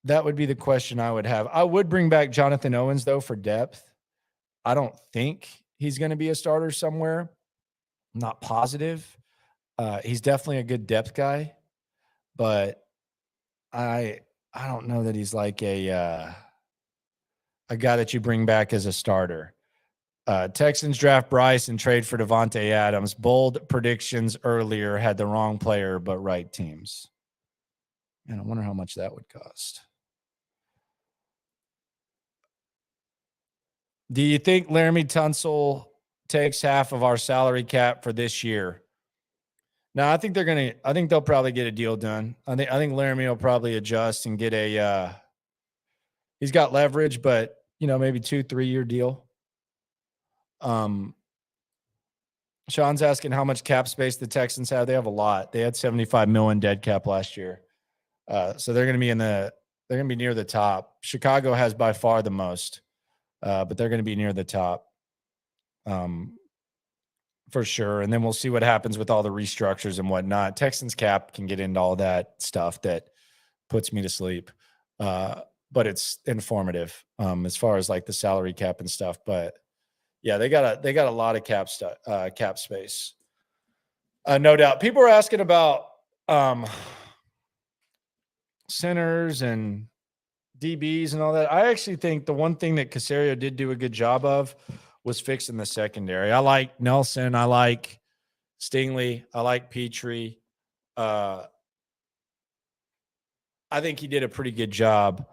That would be the question I would have. I would bring back Jonathan Owens though for depth. I don't think he's going to be a starter somewhere. I'm not positive. He's definitely a good depth guy, but I don't know that he's like a guy that you bring back as a starter. Texans draft Bryce and trade for Devontae Adams. Bold predictions earlier, had the wrong player, but right teams. And I wonder how much that would cost. Do you think Laramie Tunsil takes half of our salary cap for this year? No, I think they'll probably get a deal done. I think Laramie will probably adjust and get he's got leverage, but maybe 2-3 year deal. Sean's asking how much cap space the Texans have. They have a lot. They had 75 million dead cap last year. So they're going to be near the top. Chicago has by far the most. But they're going to be near the top for sure. And then we'll see what happens with all the restructures and whatnot. Texans cap can get into all that stuff that puts me to sleep. But it's informative as far as like the salary cap and stuff. But yeah, they got a lot of cap space. No doubt. People are asking about centers and DBs and all that. I actually think the one thing that Caserio did do a good job of was fixing the secondary. I like Nelson. I like Stingley. I like Petrie. I think he did a pretty good job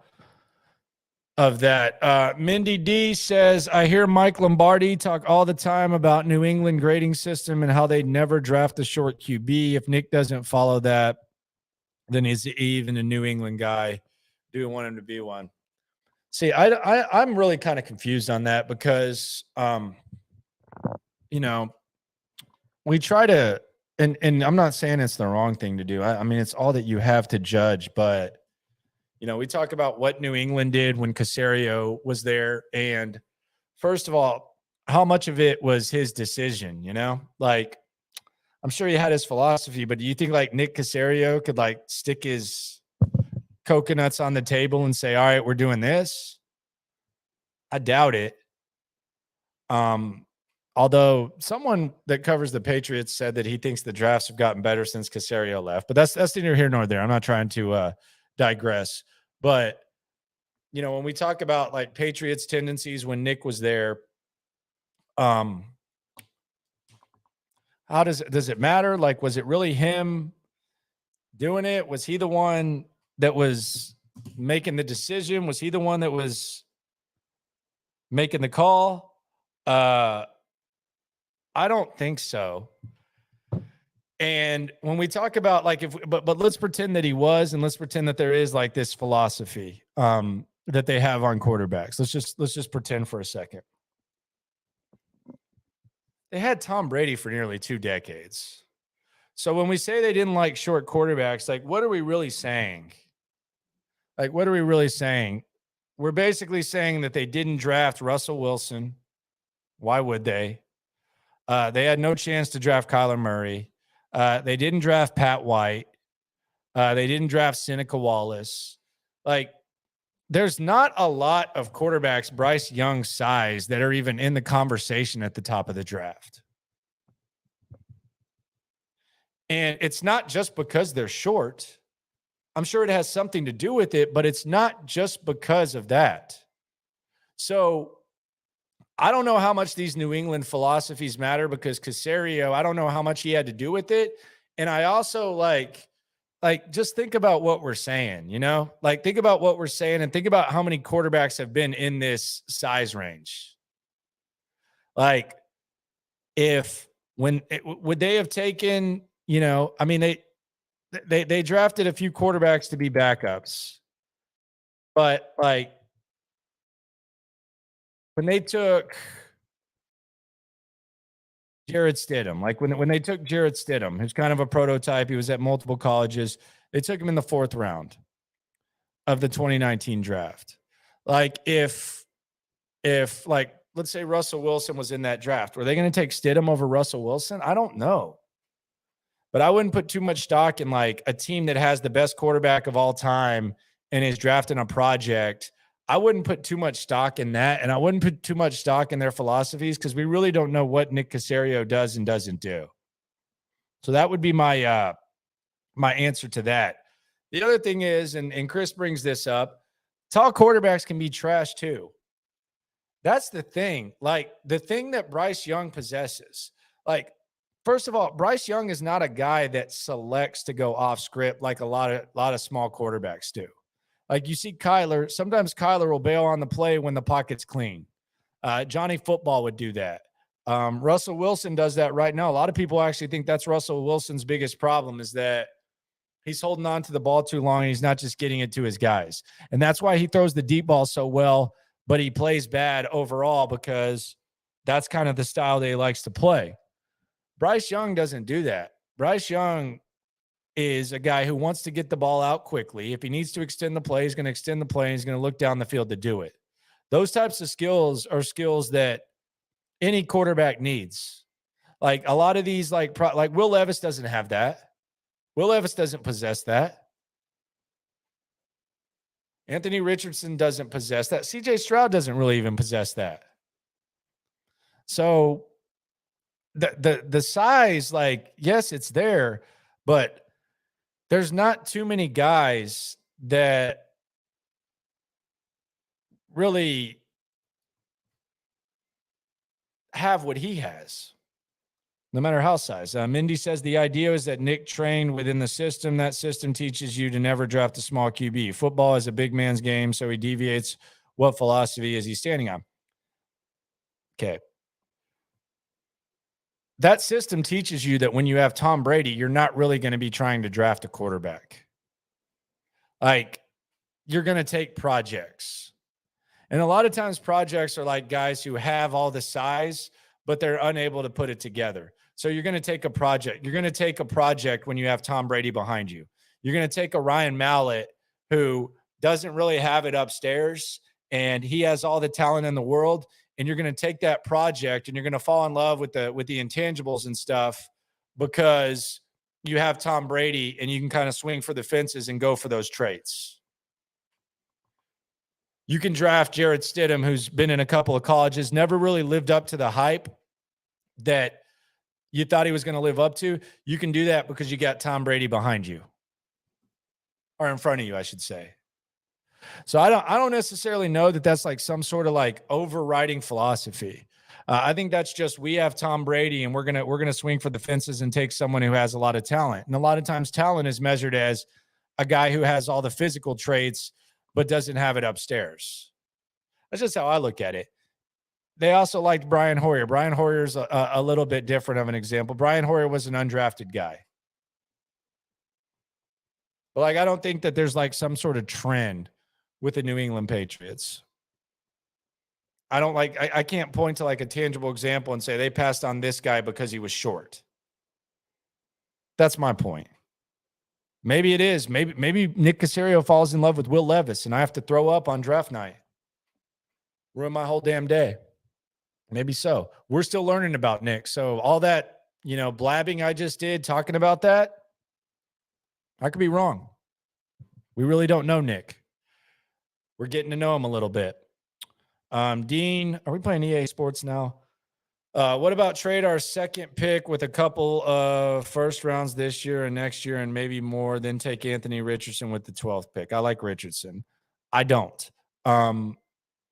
of that. Mindy D says, I hear Mike Lombardi talk all the time about New England grading system and how they'd never draft a short QB. If Nick doesn't follow that, then is he even a New England guy? Do we want him to be one? See, I'm really kind of confused on that because, we try to, and I'm not saying it's the wrong thing to do. I mean, it's all that you have to judge, but, we talk about what New England did when Caserio was there. And first of all, how much of it was his decision, Like, I'm sure he had his philosophy, but do you think like Nick Caserio could like stick his coconuts on the table and say, all right, we're doing this? I doubt it. Although someone that covers the Patriots said that he thinks the drafts have gotten better since Caserio left, but that's neither here nor there. I'm not trying to digress, but when we talk about like Patriots tendencies when Nick was there, how does it matter? Like, was it really him doing it? Was he the one that was making the decision? Was he the one that was making the call? I don't think so. And when we talk about like, but let's pretend that he was, and let's pretend that there is like this philosophy that they have on quarterbacks. Let's just pretend for a second. They had Tom Brady for nearly 2 decades. So when we say they didn't like short quarterbacks, like what are we really saying? Like, what are we really saying? We're basically saying that they didn't draft Russell Wilson. Why would they? They had no chance to draft Kyler Murray. They didn't draft Pat White. They didn't draft Seneca Wallace. Like, there's not a lot of quarterbacks Bryce Young's size that are even in the conversation at the top of the draft. And it's not just because they're short. I'm sure it has something to do with it, but it's not just because of that. So I don't know how much these New England philosophies matter because Caserio, I don't know how much he had to do with it. And I also like just think about what we're saying, like think about what we're saying and think about how many quarterbacks have been in this size range. Like would they have taken, I mean, they drafted a few quarterbacks to be backups, but like when they took Jarrett Stidham, like when they took Jarrett Stidham, who's kind of a prototype, he was at multiple colleges. They took him in the 4th round of the 2019 draft. Like if like, let's say Russell Wilson was in that draft, were they going to take Stidham over Russell Wilson? I don't know. But I wouldn't put too much stock in like a team that has the best quarterback of all time and is drafting a project. I wouldn't put too much stock in that, and I wouldn't put too much stock in their philosophies because we really don't know what Nick Caserio does and doesn't do. So that would be my my answer to that. The other thing is, and Chris brings this up, tall quarterbacks can be trash too. That's the thing. Like the thing that Bryce Young possesses. Like, first of all, Bryce Young is not a guy that selects to go off script like a lot of small quarterbacks do. Like you see Kyler, sometimes Kyler will bail on the play when the pocket's clean. Johnny Football would do that. Russell Wilson does that right now. A lot of people actually think that's Russell Wilson's biggest problem is that he's holding on to the ball too long and he's not just getting it to his guys. And that's why he throws the deep ball so well, but he plays bad overall because that's kind of the style that he likes to play. Bryce Young doesn't do that. Bryce Young is a guy who wants to get the ball out quickly. If he needs to extend the play, he's going to extend the play and he's going to look down the field to do it. Those types of skills are skills that any quarterback needs. Like a lot of these, like Will Levis doesn't have that. Will Levis doesn't possess that. Anthony Richardson doesn't possess that. CJ Stroud doesn't really even possess that. So the size, like, yes, it's there, but there's not too many guys that really have what he has, no matter how size. Mindy says the idea is that Nick trained within the system. That system teaches you to never draft a small QB. Football is a big man's game, so he deviates. What philosophy is he standing on? Okay. That system teaches you that when you have Tom Brady, you're not really going to be trying to draft a quarterback. Like, you're going to take projects. And a lot of times projects are like guys who have all the size, but they're unable to put it together. So you're going to take a project. You're going to take a project when you have Tom Brady behind you. You're going to take a Ryan Mallett who doesn't really have it upstairs, and he has all the talent in the world. And you're going to take that project and you're going to fall in love with the intangibles and stuff because you have Tom Brady and you can kind of swing for the fences and go for those traits. You can draft Jarrett Stidham, who's been in a couple of colleges, never really lived up to the hype that you thought he was going to live up to. You can do that because you got Tom Brady behind you, or in front of you, I should say. So I don't necessarily know that that's like some sort of like overriding philosophy. I think that's just, we have Tom Brady and we're gonna swing for the fences and take someone who has a lot of talent. And a lot of times talent is measured as a guy who has all the physical traits but doesn't have it upstairs. That's just how I look at it. They also liked Brian Hoyer. Brian Hoyer's a little bit different of an example. Brian Hoyer was an undrafted guy. But like, I don't think that there's like some sort of trend with the New England Patriots. I can't point to like a tangible example and say they passed on this guy because he was short. That's my point. Maybe it is. Maybe Nick Caserio falls in love with Will Levis and I have to throw up on draft night. Ruin my whole damn day. Maybe so. We're still learning about Nick. So all that, blabbing I just did talking about that, I could be wrong. We really don't know Nick. We're getting to know him a little bit. Dean, are we playing EA Sports now? What about trade our second pick with a couple of first rounds this year and next year and maybe more, then take Anthony Richardson with the 12th pick? I like Richardson. I don't.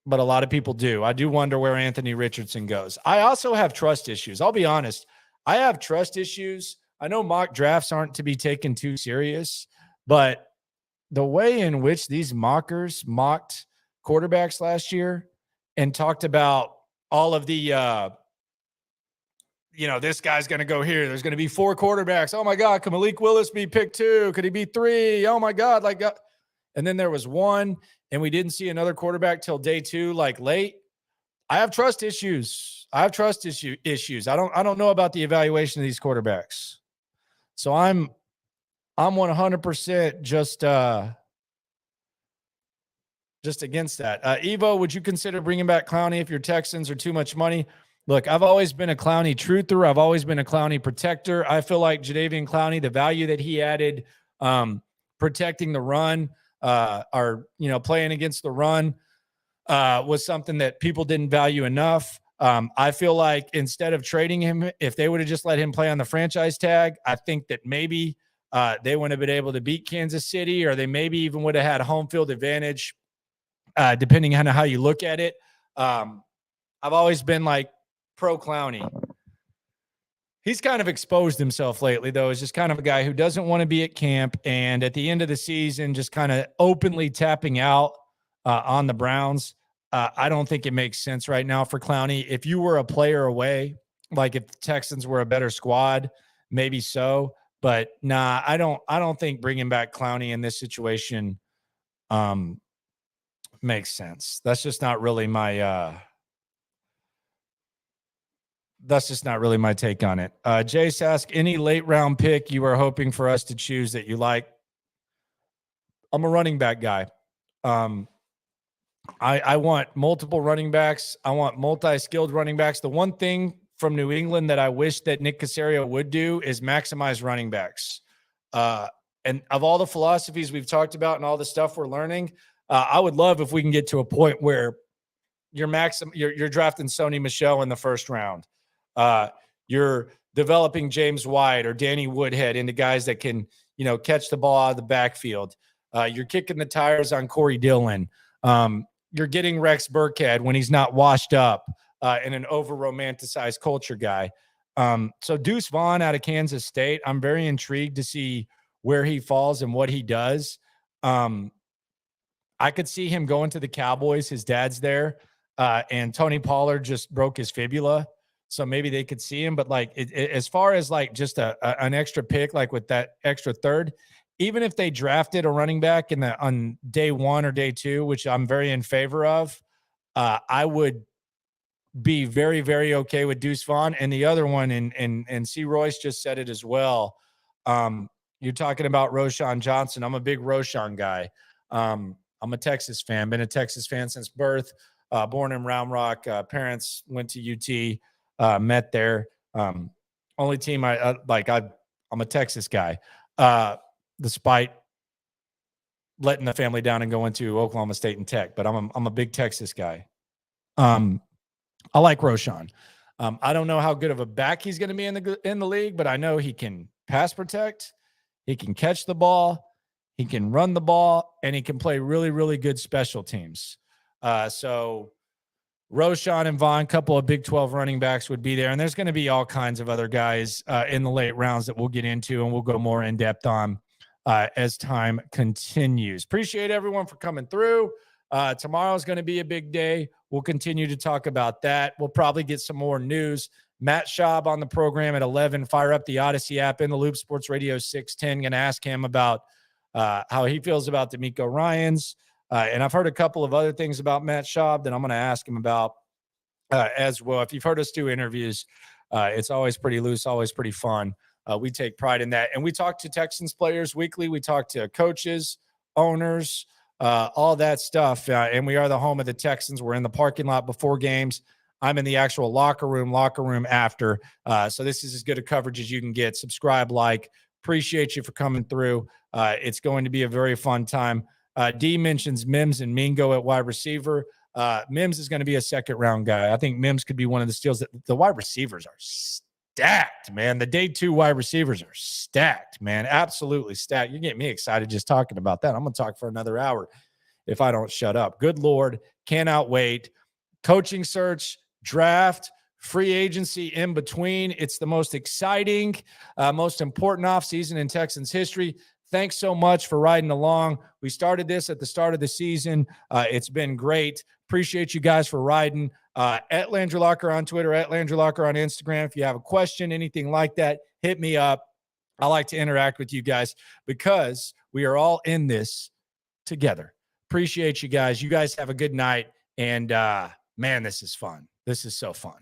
but a lot of people do. I do wonder where Anthony Richardson goes. I also have trust issues. I'll be honest. I have trust issues. I know mock drafts aren't to be taken too serious, but the way in which these mockers mocked quarterbacks last year and talked about all of the, this guy's going to go here. There's going to be 4 quarterbacks. Oh my God. Can Malik Willis be pick 2? Could he be 3? Oh my God. And then there was 1 and we didn't see another quarterback till day 2, late. I have trust issues. I don't know about the evaluation of these quarterbacks. So I'm 100% just against that. Evo, would you consider bringing back Clowney if your Texans are too much money? Look, I've always been a Clowney truther. I've always been a Clowney protector. I feel like Jadeveon Clowney, the value that he added, protecting the run, playing against the run, was something that people didn't value enough. I feel like instead of trading him, if they would have just let him play on the franchise tag, I think that maybe they wouldn't have been able to beat Kansas City, or they maybe even would have had home field advantage, depending on how you look at it. I've always been pro Clowney. He's kind of exposed himself lately, though, as just kind of a guy who doesn't want to be at camp, and at the end of the season, just kind of openly tapping out on the Browns. I don't think it makes sense right now for Clowney. If you were a player away, like if the Texans were a better squad, maybe so. But nah, I don't think bringing back Clowney in this situation makes sense. That's just not really my take on it. Jace asked, any late round pick you are hoping for us to choose that you like? I'm a running back guy. I want multiple running backs. I want multi-skilled running backs. The one thing from New England that I wish that Nick Caserio would do is maximize running backs. And of all the philosophies we've talked about and all the stuff we're learning, I would love if we can get to a point where you're drafting Sony Michel in the first round. You're developing James White or Danny Woodhead into guys that can, catch the ball out of the backfield. You're kicking the tires on Corey Dillon. You're getting Rex Burkhead when he's not washed up and an over-romanticized culture guy. So Deuce Vaughn out of Kansas State, I'm very intrigued to see where he falls and what he does. I could see him going to the Cowboys. His dad's there. And Tony Pollard just broke his fibula. So maybe they could see him. But as far as just an extra pick, with that extra third, even if they drafted a running back on day 1 or day 2, which I'm very in favor of, I would be very, very okay with Deuce Vaughn. And the other one, and C. Royce just said it as well. You're talking about Roschon Johnson. I'm a big Roschon guy. I'm a Texas fan, been a Texas fan since birth, born in Round Rock. Parents went to UT, met there. Only team I'm a Texas guy. Despite letting the family down and going to Oklahoma State and Tech, but I'm a big Texas guy. I like Roschon. I don't know how good of a back he's going to be in the league, but I know he can pass protect, he can catch the ball, he can run the ball, and he can play really, really good special teams. So Roschon and Vaughn, couple of Big 12 running backs would be there, and there's going to be all kinds of other guys in the late rounds that we'll get into and we'll go more in depth on as time continues. Appreciate everyone for coming through. Tomorrow's going to be a big day. We'll continue to talk about that. We'll probably get some more news. Matt Schaub on the program at 11. Fire up the Odyssey app in the Loop Sports Radio 610. Going to ask him about how he feels about DeMeco Ryans. And I've heard a couple of other things about Matt Schaub that I'm going to ask him about as well. If you've heard us do interviews, it's always pretty loose, always pretty fun. We take pride in that. And we talk to Texans players weekly. We talk to coaches, owners, all that stuff. And we are the home of the Texans. We're in the parking lot before games. I'm in the actual locker room after. So this is as good a coverage as you can get. Subscribe, appreciate you for coming through. It's going to be a very fun time. D mentions Mims and Mingo at wide receiver. Mims is going to be a second-round guy. I think Mims could be one of the steals. That the wide receivers are stacked, man. The day 2 wide receivers are stacked, man. Absolutely stacked. You get me excited just talking about that. I'm going to talk for another hour. if I don't shut up. Good Lord, cannot wait. Coaching search, draft, free agency in between. It's the most exciting, most important offseason in Texans history. Thanks so much for riding along. We started this at the start of the season. It's been great. Appreciate you guys for riding. At Landry Locker on Twitter, at Landry Locker on Instagram. If you have a question, anything like that, hit me up. I like to interact with you guys because we are all in this together. Appreciate you guys. You guys have a good night. And man, this is fun. This is so fun.